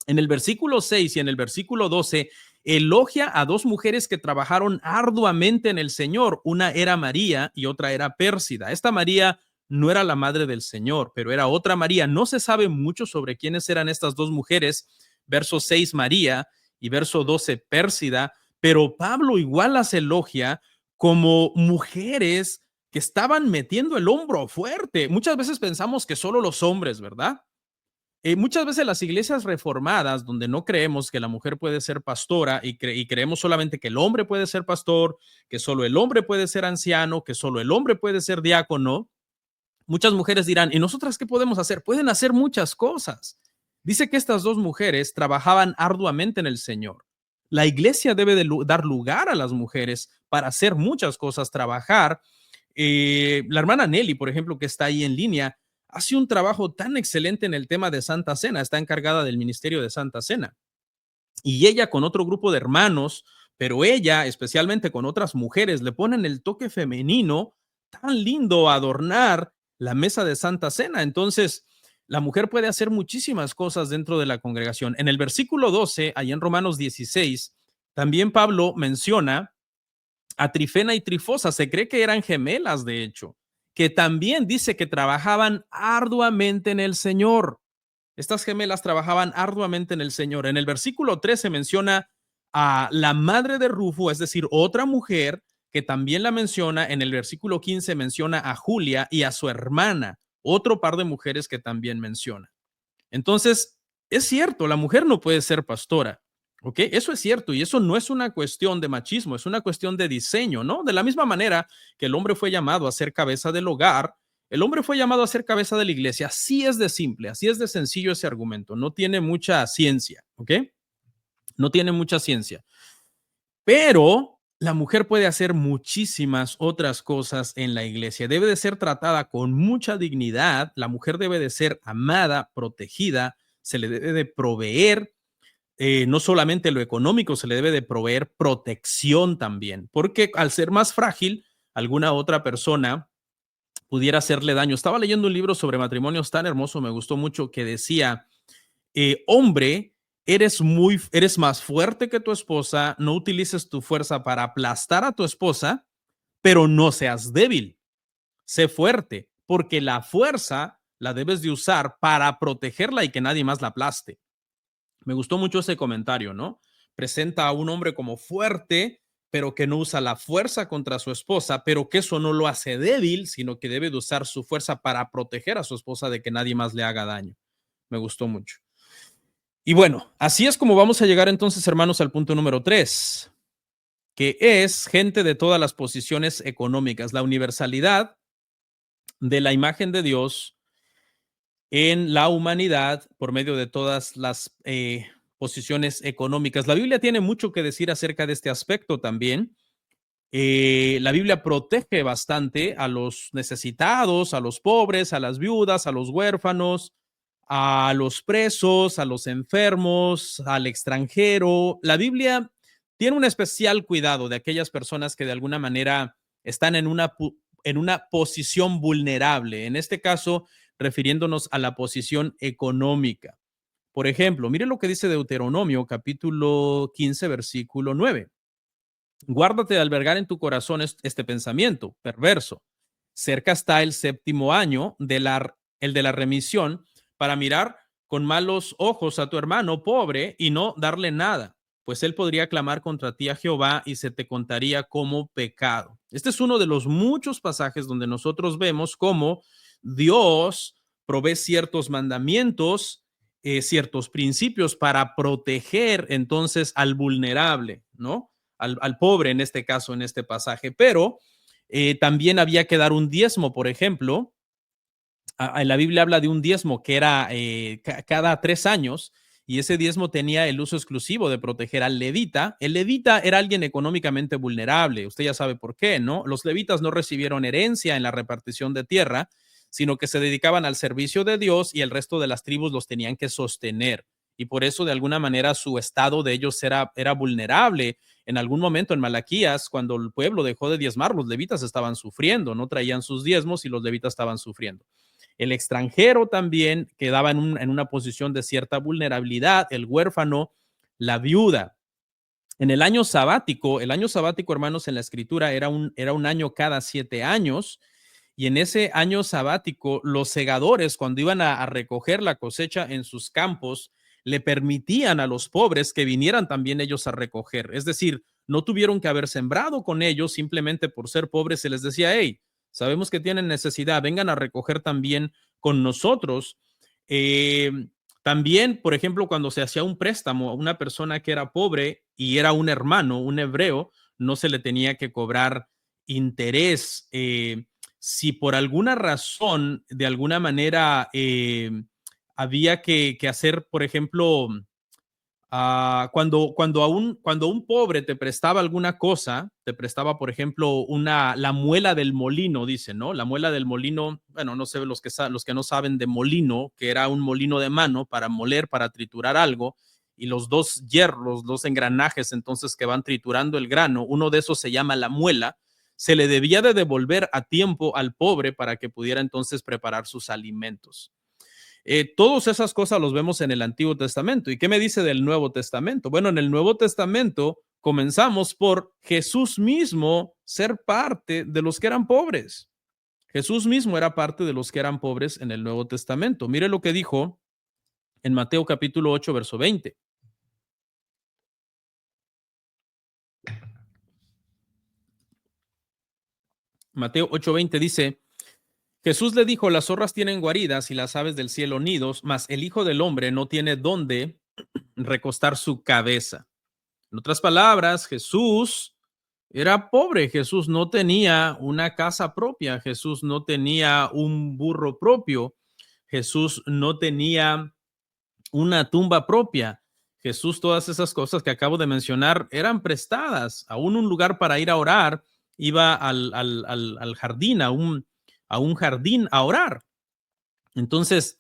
S1: En el versículo 6 y en el versículo 12 elogia a dos mujeres que trabajaron arduamente en el Señor. Una era María y otra era Pérsida. Esta María no era la madre del Señor, pero era otra María. No se sabe mucho sobre quiénes eran estas dos mujeres. Verso 6 María y verso 12 Pérsida, pero Pablo igual las elogia como mujeres que estaban metiendo el hombro fuerte. Muchas veces pensamos que solo los hombres, ¿verdad? Muchas veces las iglesias reformadas, donde no creemos que la mujer puede ser pastora y creemos solamente que el hombre puede ser pastor, que solo el hombre puede ser anciano, que solo el hombre puede ser diácono, muchas mujeres dirán, ¿y nosotras qué podemos hacer? Pueden hacer muchas cosas. Dice que estas dos mujeres trabajaban arduamente en el Señor. La iglesia debe de dar lugar a las mujeres para hacer muchas cosas, trabajar. La hermana Nelly, por ejemplo, que está ahí en línea, hace un trabajo tan excelente en el tema de Santa Cena, está encargada del ministerio de Santa Cena. Y ella con otro grupo de hermanos, pero ella especialmente con otras mujeres, le ponen el toque femenino tan lindo a adornar la mesa de Santa Cena. Entonces, la mujer puede hacer muchísimas cosas dentro de la congregación. En el versículo 12, allá en Romanos 16, también Pablo menciona a Trifena y Trifosa, se cree que eran gemelas, de hecho, que también dice que trabajaban arduamente en el Señor. Estas gemelas trabajaban arduamente en el Señor. En el versículo 13 menciona a la madre de Rufo, es decir, otra mujer que también la menciona. En el versículo 15 menciona a Julia y a su hermana, otro par de mujeres que también menciona. Entonces, es cierto, la mujer no puede ser pastora, ¿ok? Eso es cierto y eso no es una cuestión de machismo, es una cuestión de diseño, ¿no? De la misma manera que el hombre fue llamado a ser cabeza del hogar, el hombre fue llamado a ser cabeza de la iglesia. Así es de simple, así es de sencillo ese argumento, no tiene mucha ciencia, ¿ok? No tiene mucha ciencia. Pero la mujer puede hacer muchísimas otras cosas en la iglesia. Debe de ser tratada con mucha dignidad. La mujer debe de ser amada, protegida. Se le debe de proveer no solamente lo económico, se le debe de proveer protección también, porque al ser más frágil, alguna otra persona pudiera hacerle daño. Estaba leyendo un libro sobre matrimonios tan hermoso, me gustó mucho, que decía, hombre, eres más fuerte que tu esposa, no utilices tu fuerza para aplastar a tu esposa, pero no seas débil, sé fuerte, porque la fuerza la debes de usar para protegerla y que nadie más la aplaste. Me gustó mucho ese comentario, ¿no? Presenta a un hombre como fuerte, pero que no usa la fuerza contra su esposa, pero que eso no lo hace débil, sino que debe de usar su fuerza para proteger a su esposa de que nadie más le haga daño. Me gustó mucho. Y bueno, así es como vamos a llegar entonces, hermanos, al punto número 3, que es gente de todas las posiciones económicas, la universalidad de la imagen de Dios en la humanidad por medio de todas las posiciones económicas. La Biblia tiene mucho que decir acerca de este aspecto también. La Biblia protege bastante a los necesitados, a los pobres, a las viudas, a los huérfanos, a los presos, a los enfermos, al extranjero. La Biblia tiene un especial cuidado de aquellas personas que de alguna manera están en una posición vulnerable, en este caso refiriéndonos a la posición económica. Por ejemplo, mire lo que dice Deuteronomio capítulo 15, versículo 9. Guárdate de albergar en tu corazón este pensamiento perverso. Cerca está el séptimo año, el de la remisión, para mirar con malos ojos a tu hermano pobre y no darle nada, pues él podría clamar contra ti a Jehová y se te contaría como pecado. Este es uno de los muchos pasajes donde nosotros vemos cómo Dios provee ciertos mandamientos, ciertos principios para proteger entonces al vulnerable, ¿no? Al pobre en este caso, en este pasaje, pero también había que dar un diezmo, por ejemplo. La Biblia habla de un diezmo que era cada 3 años y ese diezmo tenía el uso exclusivo de proteger al levita. El levita era alguien económicamente vulnerable, usted ya sabe por qué, ¿no? Los levitas no recibieron herencia en la repartición de tierra, sino que se dedicaban al servicio de Dios y el resto de las tribus los tenían que sostener. Y por eso, de alguna manera, su estado de ellos era vulnerable. En algún momento en Malaquías, cuando el pueblo dejó de diezmar, los levitas estaban sufriendo, no traían sus diezmos y los levitas estaban sufriendo. El extranjero también quedaba en una posición de cierta vulnerabilidad, el huérfano, la viuda. En el año sabático, hermanos, en la escritura era un año cada 7 años, y en ese año sabático, los segadores, cuando iban a recoger la cosecha en sus campos, le permitían a los pobres que vinieran también ellos a recoger. Es decir, no tuvieron que haber sembrado con ellos, simplemente por ser pobres se les decía, hey, sabemos que tienen necesidad, vengan a recoger también con nosotros. Eh, También, por ejemplo, cuando se hacía un préstamo a una persona que era pobre y era un hermano, un hebreo, no se le tenía que cobrar interés. Si por alguna razón, de alguna manera, había que hacer, por ejemplo, cuando un pobre te prestaba alguna cosa, te prestaba, por ejemplo, la muela del molino, dice, ¿no? La muela del molino, bueno, no sé, los que no saben de molino, que era un molino de mano para moler, para triturar algo, y los dos hierros, los dos engranajes, entonces, que van triturando el grano, uno de esos se llama la muela, se le debía de devolver a tiempo al pobre para que pudiera entonces preparar sus alimentos. Todas esas cosas los vemos en el Antiguo Testamento. ¿Y qué me dice del Nuevo Testamento? Bueno, en el Nuevo Testamento comenzamos por Jesús mismo ser parte de los que eran pobres. Jesús mismo era parte de los que eran pobres en el Nuevo Testamento. Mire lo que dijo en Mateo capítulo 8, verso 20. Mateo 8:20 dice, Jesús le dijo, las zorras tienen guaridas y las aves del cielo nidos, mas el Hijo del Hombre no tiene dónde recostar su cabeza. En otras palabras, Jesús era pobre, Jesús no tenía una casa propia, Jesús no tenía un burro propio, Jesús no tenía una tumba propia. Jesús, todas esas cosas que acabo de mencionar eran prestadas. Aún un lugar para ir a orar, iba al jardín, a un jardín a orar. Entonces,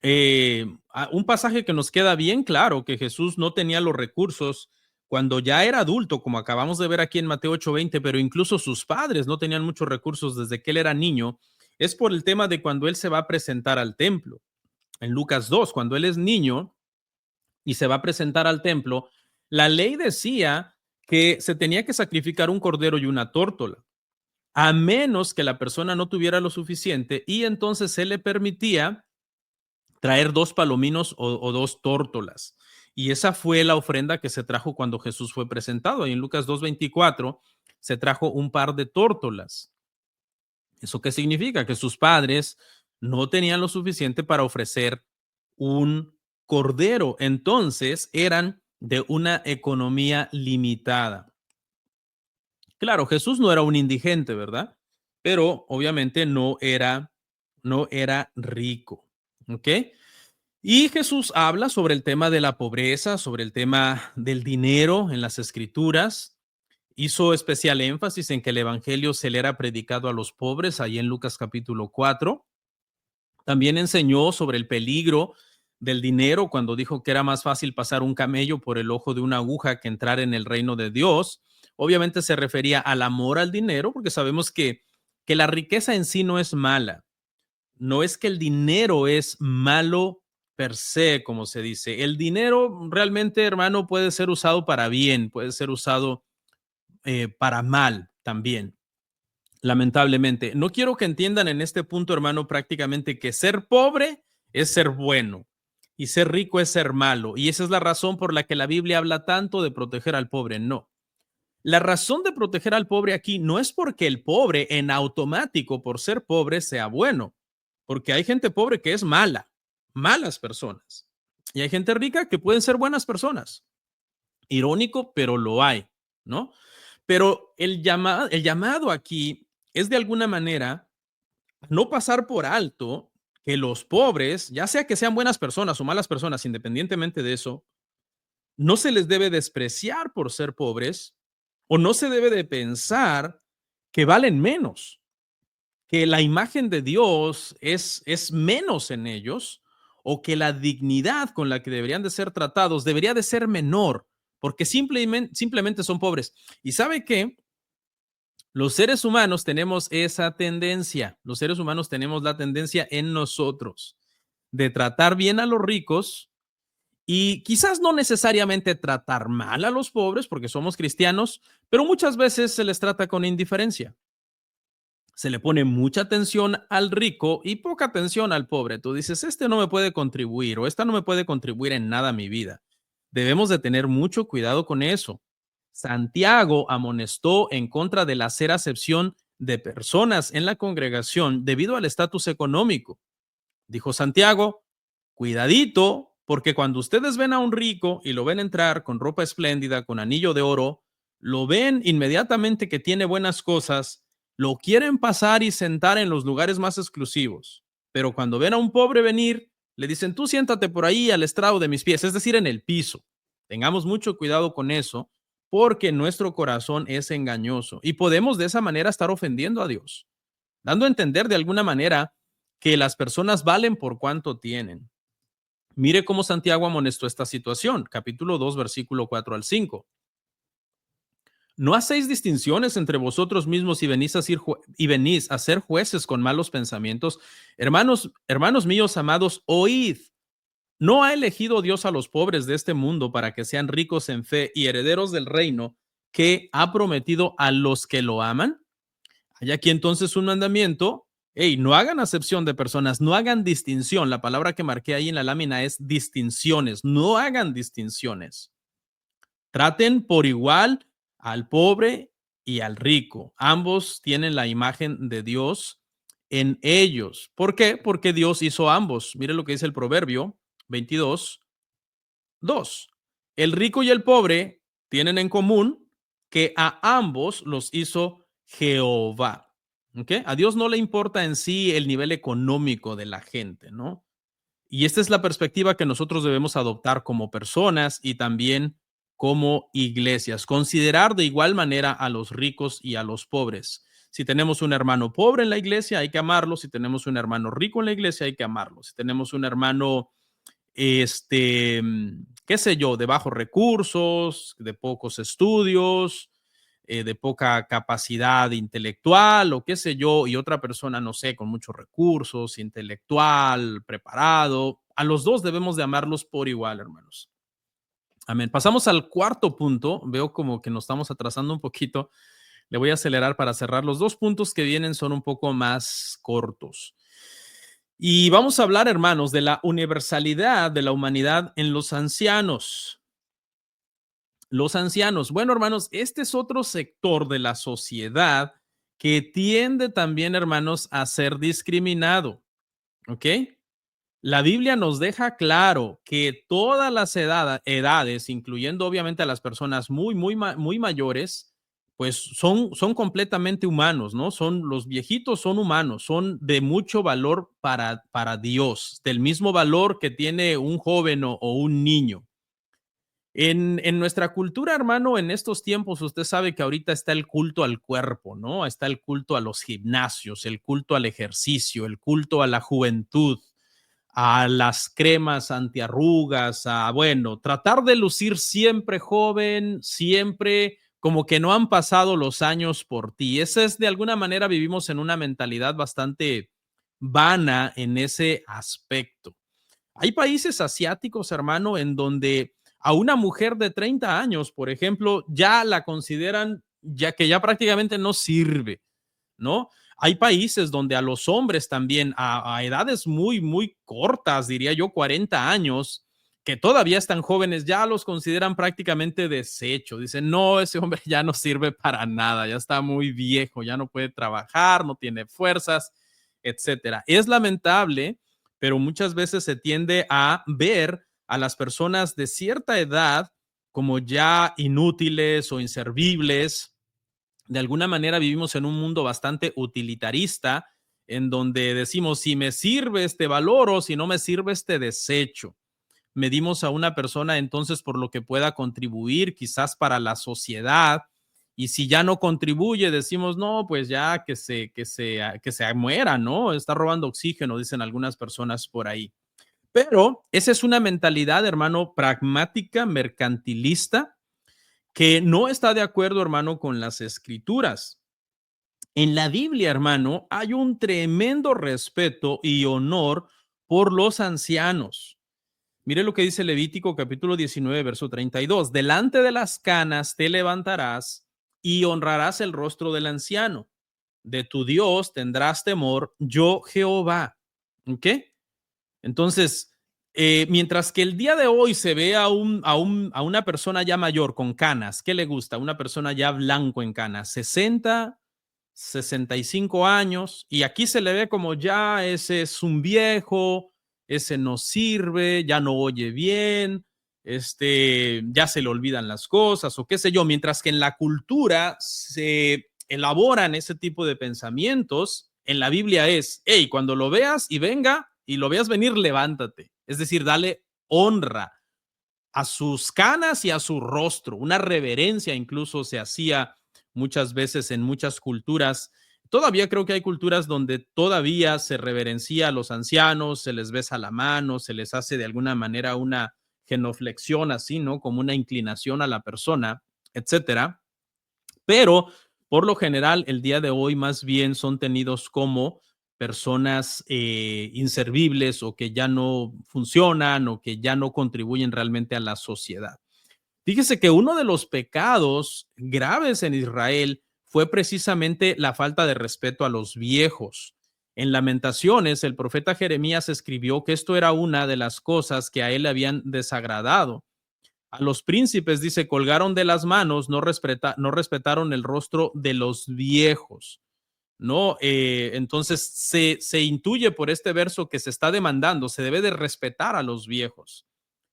S1: un pasaje que nos queda bien claro, que Jesús no tenía los recursos cuando ya era adulto, como acabamos de ver aquí en Mateo 8:20, pero incluso sus padres no tenían muchos recursos desde que él era niño, es por el tema de cuando él se va a presentar al templo. En Lucas 2, cuando él es niño y se va a presentar al templo, la ley decía que se tenía que sacrificar un cordero y una tórtola, a menos que la persona no tuviera lo suficiente, y entonces se le permitía traer 2 palominos o 2 tórtolas. Y esa fue la ofrenda que se trajo cuando Jesús fue presentado. Y en Lucas 2:24 se trajo un par de tórtolas. ¿Eso qué significa? Que sus padres no tenían lo suficiente para ofrecer un cordero entonces eran de una economía limitada. Claro, Jesús no era un indigente, ¿verdad? Pero obviamente no era rico, ¿ok? Y Jesús habla sobre el tema de la pobreza, sobre el tema del dinero en las Escrituras. Hizo especial énfasis en que el evangelio se le era predicado a los pobres, ahí en Lucas capítulo 4. También enseñó sobre el peligro del dinero cuando dijo que era más fácil pasar un camello por el ojo de una aguja que entrar en el reino de Dios. Obviamente se refería al amor al dinero, porque sabemos que la riqueza en sí no es mala. No es que el dinero es malo per se, como se dice. El dinero realmente, hermano, puede ser usado para bien, puede ser usado para mal también, lamentablemente. No quiero que entiendan en este punto, hermano, prácticamente que ser pobre es ser bueno y ser rico es ser malo. Y esa es la razón por la que la Biblia habla tanto de proteger al pobre. No. La razón de proteger al pobre aquí no es porque el pobre en automático, por ser pobre, sea bueno, porque hay gente pobre que es mala, malas personas. Y hay gente rica que pueden ser buenas personas. Irónico, pero lo hay, ¿no? Pero el llamado aquí es de alguna manera no pasar por alto que los pobres, ya sea que sean buenas personas o malas personas, independientemente de eso, no se les debe despreciar por ser pobres o no se debe de pensar que valen menos, que la imagen de Dios es menos en ellos o que la dignidad con la que deberían de ser tratados debería de ser menor, porque simplemente son pobres. ¿Y sabe qué? Los seres humanos tenemos esa tendencia, los seres humanos tenemos la tendencia en nosotros de tratar bien a los ricos y quizás no necesariamente tratar mal a los pobres porque somos cristianos, pero muchas veces se les trata con indiferencia. Se le pone mucha atención al rico y poca atención al pobre. Tú dices, este no me puede contribuir o esta no me puede contribuir en nada a mi vida. Debemos de tener mucho cuidado con eso. Santiago amonestó en contra de la hacer acepción de personas en la congregación debido al estatus económico. Dijo Santiago, cuidadito, porque cuando ustedes ven a un rico y lo ven entrar con ropa espléndida, con anillo de oro, lo ven inmediatamente que tiene buenas cosas, lo quieren pasar y sentar en los lugares más exclusivos. Pero cuando ven a un pobre venir, le dicen, tú siéntate por ahí al estrado de mis pies, es decir, en el piso. Tengamos mucho cuidado con eso, porque nuestro corazón es engañoso y podemos de esa manera estar ofendiendo a Dios, dando a entender de alguna manera que las personas valen por cuanto tienen. Mire cómo Santiago amonestó esta situación, capítulo 2, versículo 4 al 5. No hacéis distinciones entre vosotros mismos y venís a ser jueces con malos pensamientos. Hermanos míos amados, oíd. ¿No ha elegido Dios a los pobres de este mundo para que sean ricos en fe y herederos del reino que ha prometido a los que lo aman? Hay aquí entonces un mandamiento. Hey, no hagan acepción de personas, no hagan distinción. La palabra que marqué ahí en la lámina es distinciones. No hagan distinciones. Traten por igual al pobre y al rico. Ambos tienen la imagen de Dios en ellos. ¿Por qué? Porque Dios hizo ambos. Mire lo que dice el Proverbio 22:2. El rico y el pobre tienen en común que a ambos los hizo Jehová. ¿Ok? A Dios no le importa en sí el nivel económico de la gente, ¿no? Y esta es la perspectiva que nosotros debemos adoptar como personas y también como iglesias. Considerar de igual manera a los ricos y a los pobres. Si tenemos un hermano pobre en la iglesia, hay que amarlo. Si tenemos un hermano rico en la iglesia, hay que amarlo. Si tenemos un hermano, qué sé yo, de bajos recursos, de pocos estudios, de poca capacidad intelectual o qué sé yo, y otra persona, no sé, con muchos recursos, intelectual, preparado. A los dos debemos de amarlos por igual, hermanos. Amén. Pasamos al cuarto punto. Veo como que nos estamos atrasando un poquito. Le voy a acelerar para cerrar. Los dos puntos que vienen son un poco más cortos. Y vamos a hablar, hermanos, de la universalidad de la humanidad en los ancianos. Los ancianos. Bueno, hermanos, este es otro sector de la sociedad que tiende también, hermanos, a ser discriminado. ¿Ok? La Biblia nos deja claro que todas las edades, incluyendo obviamente a las personas muy mayores, pues son completamente humanos, ¿no? Los viejitos son humanos, son de mucho valor para Dios, del mismo valor que tiene un joven o un niño. En nuestra cultura, hermano, en estos tiempos, usted sabe que ahorita está el culto al cuerpo, ¿no? Está el culto a los gimnasios, el culto al ejercicio, el culto a la juventud, a las cremas antiarrugas, bueno, tratar de lucir siempre joven, siempre como que no han pasado los años por ti. Esa es, de alguna manera, vivimos en una mentalidad bastante vana en ese aspecto. Hay países asiáticos, hermano, en donde a una mujer de 30 años, por ejemplo, ya la consideran ya que ya prácticamente no sirve, ¿no? Hay países donde a los hombres también, a edades muy cortas, diría yo, 40 años, que todavía están jóvenes, ya los consideran prácticamente desecho. Dicen, no, ese hombre ya no sirve para nada, ya está muy viejo, ya no puede trabajar, no tiene fuerzas, etcétera. Es lamentable, pero muchas veces se tiende a ver a las personas de cierta edad como ya inútiles o inservibles. De alguna manera vivimos en un mundo bastante utilitarista, en donde decimos, si me sirve este valoro, si no me sirve este desecho. Medimos a una persona entonces por lo que pueda contribuir quizás para la sociedad, y si ya no contribuye, decimos, no, pues ya que se muera, ¿no? Está robando oxígeno, dicen algunas personas por ahí. Pero esa es una mentalidad, hermano, pragmática, mercantilista, que no está de acuerdo, hermano, con las escrituras. En la Biblia, hermano, hay un tremendo respeto y honor por los ancianos. Mire lo que dice Levítico capítulo 19, verso 32. Delante de las canas te levantarás y honrarás el rostro del anciano. De tu Dios tendrás temor, yo Jehová. ¿Ok? Entonces, mientras que el día de hoy se ve a una persona ya mayor con canas, ¿qué le gusta? Una persona ya blanco en canas, 65 años, y aquí se le ve como ya ese es un viejo, ese no sirve, ya no oye bien, ya se le olvidan las cosas o qué sé yo, mientras que en la cultura se elaboran ese tipo de pensamientos. En la Biblia es, hey, cuando lo veas y venga y lo veas venir, levántate. Es decir, dale honra a sus canas y a su rostro. Una reverencia incluso se hacía muchas veces en muchas culturas. Todavía creo que hay culturas donde todavía se reverencia a los ancianos, se les besa la mano, se les hace de alguna manera una genuflexión así, ¿no? Como una inclinación a la persona, etcétera. Pero por lo general, el día de hoy más bien son tenidos como personas inservibles, o que ya no funcionan o que ya no contribuyen realmente a la sociedad. Fíjese que uno de los pecados graves en Israel fue precisamente la falta de respeto a los viejos. En Lamentaciones, el profeta Jeremías escribió que esto era una de las cosas que a él le habían desagradado. A los príncipes, dice, colgaron de las manos, no respetaron el rostro de los viejos, ¿no? Entonces se intuye por este verso que se está demandando, se debe de respetar a los viejos.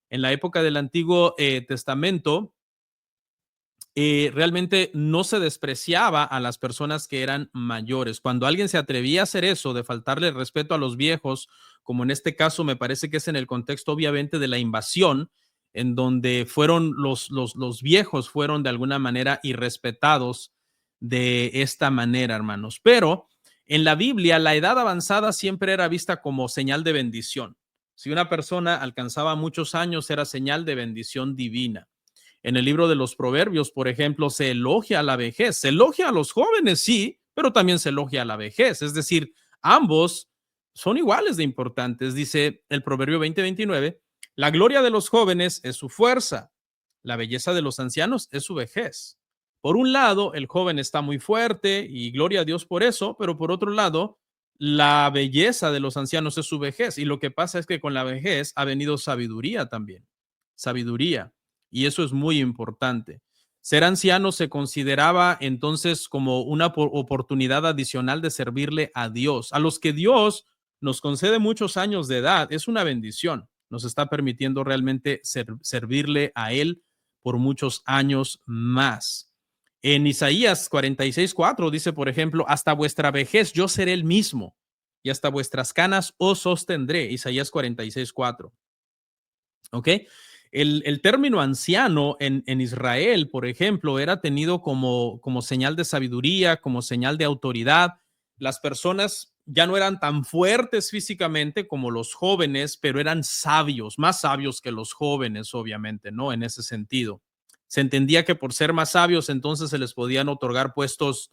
S1: En la época del Antiguo Testamento, realmente no se despreciaba a las personas que eran mayores. Cuando alguien se atrevía a hacer eso, de faltarle respeto a los viejos, como en este caso me parece que es en el contexto obviamente de la invasión, en donde fueron los viejos fueron de alguna manera irrespetados de esta manera, hermanos. Pero en la Biblia, la edad avanzada siempre era vista como señal de bendición. Si una persona alcanzaba muchos años, era señal de bendición divina. En el libro de los Proverbios, por ejemplo, se elogia a la vejez, se elogia a los jóvenes, sí, pero también se elogia a la vejez. Es decir, ambos son iguales de importantes. Dice el Proverbio 20:29, la gloria de los jóvenes es su fuerza, la belleza de los ancianos es su vejez. Por un lado, el joven está muy fuerte y gloria a Dios por eso, pero por otro lado, la belleza de los ancianos es su vejez. Y lo que pasa es que con la vejez ha venido sabiduría también, sabiduría. Y eso es muy importante. Ser anciano se consideraba entonces como una oportunidad adicional de servirle a Dios, a los que Dios nos concede muchos años de edad, es una bendición. Nos está permitiendo realmente servirle a Él por muchos años más. En Isaías 46:4 dice, por ejemplo, hasta vuestra vejez yo seré el mismo y hasta vuestras canas os sostendré. Isaías 46:4. ¿Ok? El término anciano en Israel, por ejemplo, era tenido como señal de sabiduría, como señal de autoridad. Las personas ya no eran tan fuertes físicamente como los jóvenes, pero eran sabios, más sabios que los jóvenes, obviamente, ¿no? En ese sentido. Se entendía que por ser más sabios, entonces se les podían otorgar puestos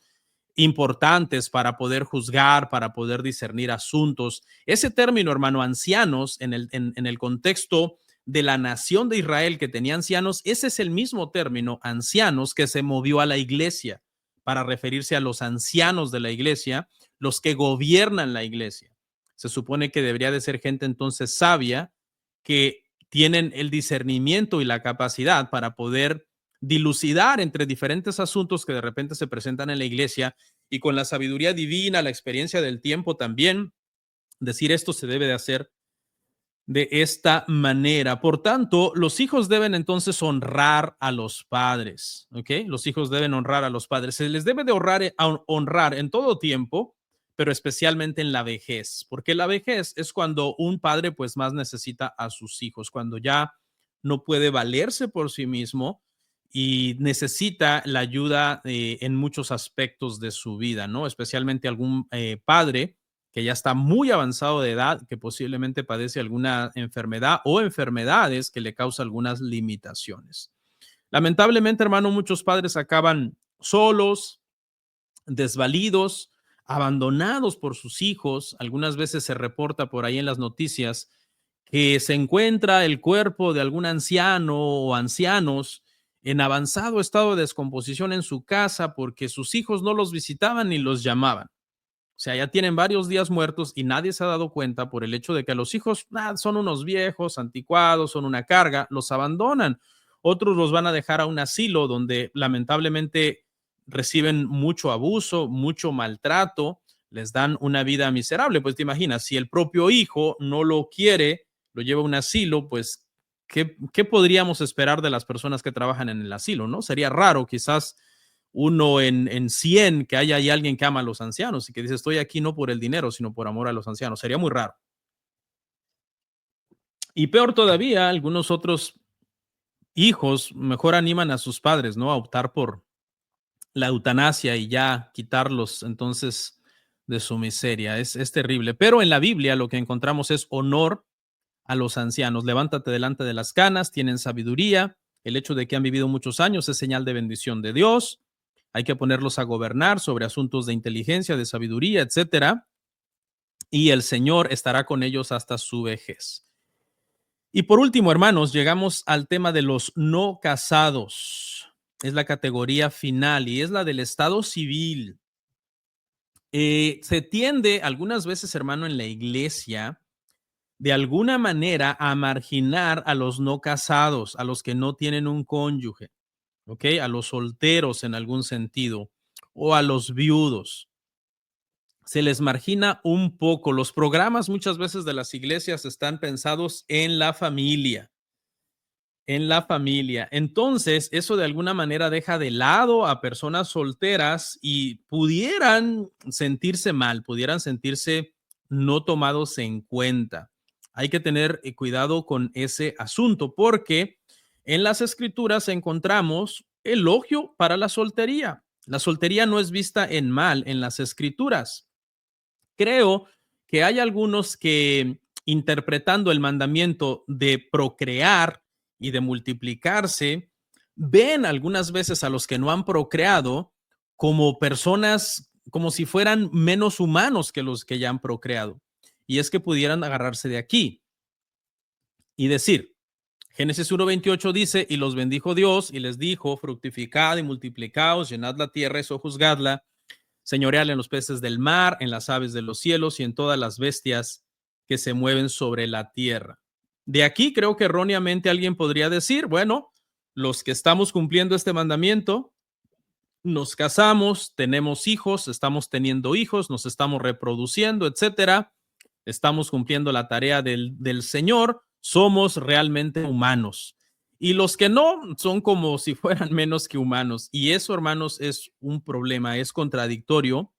S1: importantes para poder juzgar, para poder discernir asuntos. Ese término, hermano, ancianos, en el contexto de la nación de Israel que tenía ancianos, ese es el mismo término, ancianos, que se movió a la iglesia para referirse a los ancianos de la iglesia, los que gobiernan la iglesia. Se supone que debería de ser gente entonces sabia, que tienen el discernimiento y la capacidad para poder dilucidar entre diferentes asuntos que de repente se presentan en la iglesia y con la sabiduría divina, la experiencia del tiempo también, decir esto se debe de hacer de esta manera. Por tanto, los hijos deben entonces honrar a los padres, ¿ok? Los hijos deben honrar a los padres. Se les debe de honrar en todo tiempo, pero especialmente en la vejez, porque la vejez es cuando un padre pues más necesita a sus hijos, cuando ya no puede valerse por sí mismo y necesita la ayuda en muchos aspectos de su vida, ¿no? Especialmente algún padre que ya está muy avanzado de edad, que posiblemente padece alguna enfermedad o enfermedades que le causan algunas limitaciones. Lamentablemente, hermano, muchos padres acaban solos, desvalidos, abandonados por sus hijos. Algunas veces se reporta por ahí en las noticias que se encuentra el cuerpo de algún anciano o ancianos en avanzado estado de descomposición en su casa porque sus hijos no los visitaban ni los llamaban. O sea, ya tienen varios días muertos y nadie se ha dado cuenta por el hecho de que los hijos son unos viejos, anticuados, son una carga, los abandonan. Otros los van a dejar a un asilo donde lamentablemente reciben mucho abuso, mucho maltrato, les dan una vida miserable. Pues te imaginas, si el propio hijo no lo quiere, lo lleva a un asilo, pues, ¿qué podríamos esperar de las personas que trabajan en el asilo, no? Sería raro quizás uno en 100 que haya ahí alguien que ama a los ancianos y que dice, estoy aquí no por el dinero, sino por amor a los ancianos. Sería muy raro. Y peor todavía, algunos otros hijos mejor animan a sus padres, ¿no? A optar por la eutanasia y ya quitarlos entonces de su miseria. Es terrible. Pero en la Biblia lo que encontramos es honor a los ancianos. Levántate delante de las canas, tienen sabiduría. El hecho de que han vivido muchos años es señal de bendición de Dios. Hay que ponerlos a gobernar sobre asuntos de inteligencia, de sabiduría, etcétera. Y el Señor estará con ellos hasta su vejez. Y por último, hermanos, llegamos al tema de los no casados. Es la categoría final y es la del estado civil. Se tiende algunas veces, hermano, en la iglesia, de alguna manera a marginar a los no casados, a los que no tienen un cónyuge, ¿ok? A los solteros en algún sentido o a los viudos. Se les margina un poco. Los programas muchas veces de las iglesias están pensados en la familia, en la familia. Entonces, eso de alguna manera deja de lado a personas solteras y pudieran sentirse mal, pudieran sentirse no tomados en cuenta. Hay que tener cuidado con ese asunto porque en las escrituras encontramos elogio para la soltería. La soltería no es vista en mal en las escrituras. Creo que hay algunos que interpretando el mandamiento de procrear y de multiplicarse, ven algunas veces a los que no han procreado como personas, como si fueran menos humanos que los que ya han procreado. Y es que pudieran agarrarse de aquí y decir, Génesis 1:28 dice, y los bendijo Dios y les dijo, fructificad y multiplicaos, llenad la tierra y sojuzgadla, señoreal en los peces del mar, en las aves de los cielos y en todas las bestias que se mueven sobre la tierra. De aquí creo que erróneamente alguien podría decir, bueno, los que estamos cumpliendo este mandamiento, nos casamos, tenemos hijos, estamos teniendo hijos, nos estamos reproduciendo, etcétera. estamos cumpliendo la tarea del Señor, somos realmente humanos. Y los que no son como si fueran menos que humanos. Y eso, hermanos, es un problema, es contradictorio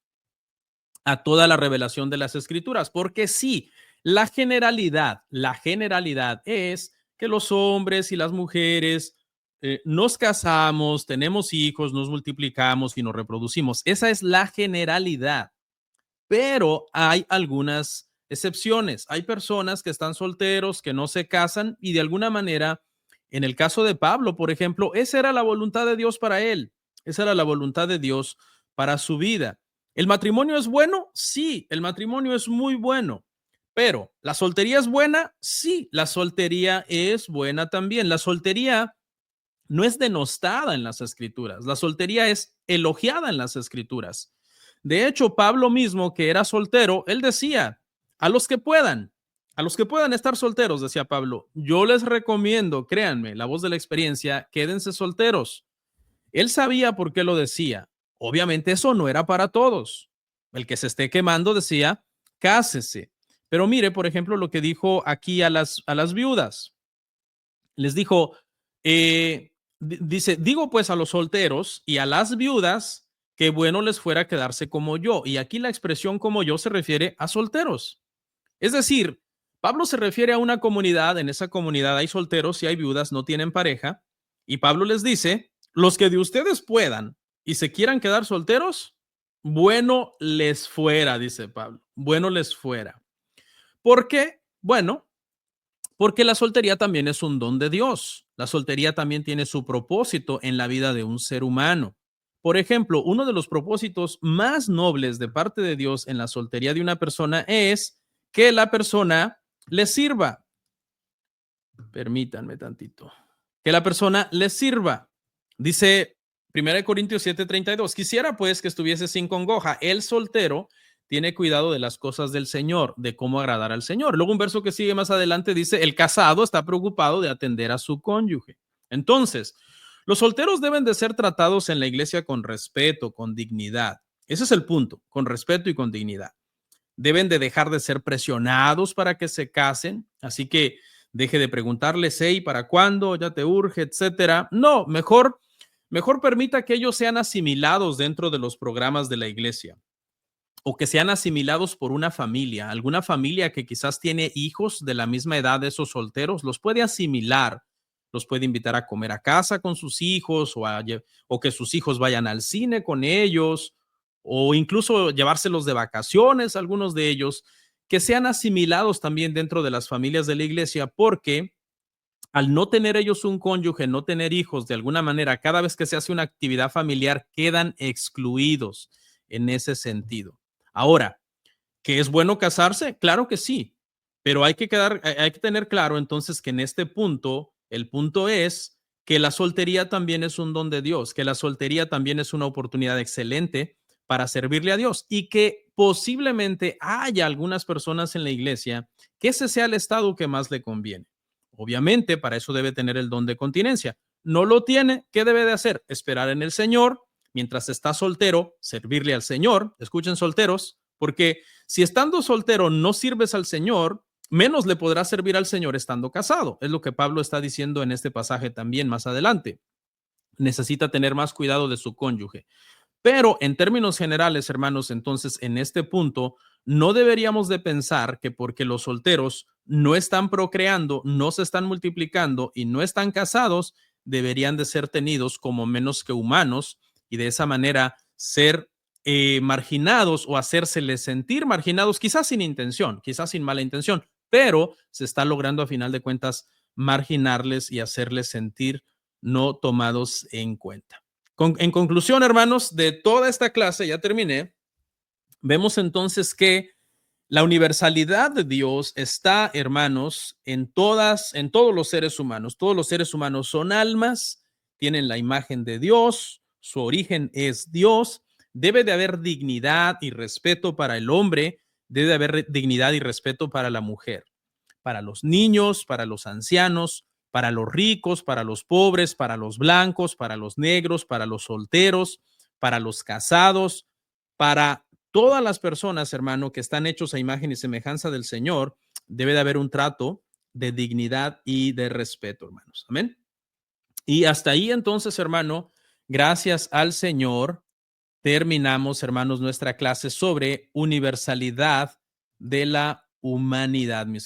S1: a toda la revelación de las escrituras, porque sí, la generalidad es que los hombres y las mujeres nos casamos, tenemos hijos, nos multiplicamos y nos reproducimos. Esa es la generalidad, pero hay algunas excepciones. Hay personas que están solteros, que no se casan y de alguna manera, en el caso de Pablo, por ejemplo, esa era la voluntad de Dios para él. Esa era la voluntad de Dios para su vida. ¿El matrimonio es bueno? Sí, el matrimonio es muy bueno. Pero, ¿la soltería es buena? Sí, la soltería es buena también. La soltería no es denostada en las escrituras, la soltería es elogiada en las escrituras. De hecho, Pablo mismo, que era soltero, él decía, a los que puedan, a los que puedan estar solteros, decía Pablo, yo les recomiendo, créanme, la voz de la experiencia, quédense solteros. Él sabía por qué lo decía. Obviamente eso no era para todos. El que se esté quemando decía, cásese. Pero mire, por ejemplo, lo que dijo aquí a las viudas. Les dijo, dice, digo pues a los solteros y a las viudas que bueno les fuera quedarse como yo. Y aquí la expresión como yo se refiere a solteros. Es decir, Pablo se refiere a una comunidad, en esa comunidad hay solteros y hay viudas, no tienen pareja, y Pablo les dice, los que de ustedes puedan y se quieran quedar solteros, bueno les fuera, dice Pablo, bueno les fuera. ¿Por qué? Bueno, porque la soltería también es un don de Dios. La soltería también tiene su propósito en la vida de un ser humano. Por ejemplo, uno de los propósitos más nobles de parte de Dios en la soltería de una persona es que la persona le sirva. Permítanme tantito. Que la persona le sirva. Dice 1 Corintios 7:32, quisiera pues que estuviese sin congoja. El soltero tiene cuidado de las cosas del Señor, de cómo agradar al Señor. Luego un verso que sigue más adelante dice, el casado está preocupado de atender a su cónyuge. Entonces, los solteros deben de ser tratados en la iglesia con respeto, con dignidad. Ese es el punto, con respeto y con dignidad. Deben de dejar de ser presionados para que se casen, así que deje de preguntarles, hey, ¿para cuándo? ¿Ya te urge? Etcétera. No, mejor permita que ellos sean asimilados dentro de los programas de la iglesia o que sean asimilados por una familia, alguna familia que quizás tiene hijos de la misma edad de esos solteros, los puede asimilar, los puede invitar a comer a casa con sus hijos o que sus hijos vayan al cine con ellos o incluso llevárselos de vacaciones, algunos de ellos, que sean asimilados también dentro de las familias de la iglesia, porque al no tener ellos un cónyuge, no tener hijos, de alguna manera, cada vez que se hace una actividad familiar, quedan excluidos en ese sentido. Ahora, ¿que es bueno casarse? Claro que sí, pero hay que tener claro entonces que en este punto, el punto es que la soltería también es un don de Dios, que la soltería también es una oportunidad excelente para servirle a Dios y que posiblemente haya algunas personas en la iglesia que ese sea el estado que más le conviene. Obviamente, para eso debe tener el don de continencia. No lo tiene, ¿qué debe de hacer? Esperar en el Señor, mientras está soltero, servirle al Señor. Escuchen solteros, porque si estando soltero no sirves al Señor, menos le podrás servir al Señor estando casado. Es lo que Pablo está diciendo en este pasaje también más adelante. Necesita tener más cuidado de su cónyuge. Pero en términos generales, hermanos, entonces en este punto no deberíamos de pensar que porque los solteros no están procreando, no se están multiplicando y no están casados, deberían de ser tenidos como menos que humanos y de esa manera ser marginados o hacérseles sentir marginados, quizás sin intención, quizás sin mala intención, pero se está logrando a final de cuentas marginarles y hacerles sentir no tomados en cuenta. En conclusión, hermanos, de toda esta clase, ya terminé, vemos entonces que la universalidad de Dios está, hermanos, en todos los seres humanos. Todos los seres humanos son almas, tienen la imagen de Dios, su origen es Dios. Debe de haber dignidad y respeto para el hombre, debe de haber dignidad y respeto para la mujer, para los niños, para los ancianos, para los ricos, para los pobres, para los blancos, para los negros, para los solteros, para los casados, para todas las personas, hermano, que están hechos a imagen y semejanza del Señor, debe de haber un trato de dignidad y de respeto, hermanos. Amén. Y hasta ahí entonces, hermano, gracias al Señor, terminamos, hermanos, nuestra clase sobre universalidad de la humanidad, mis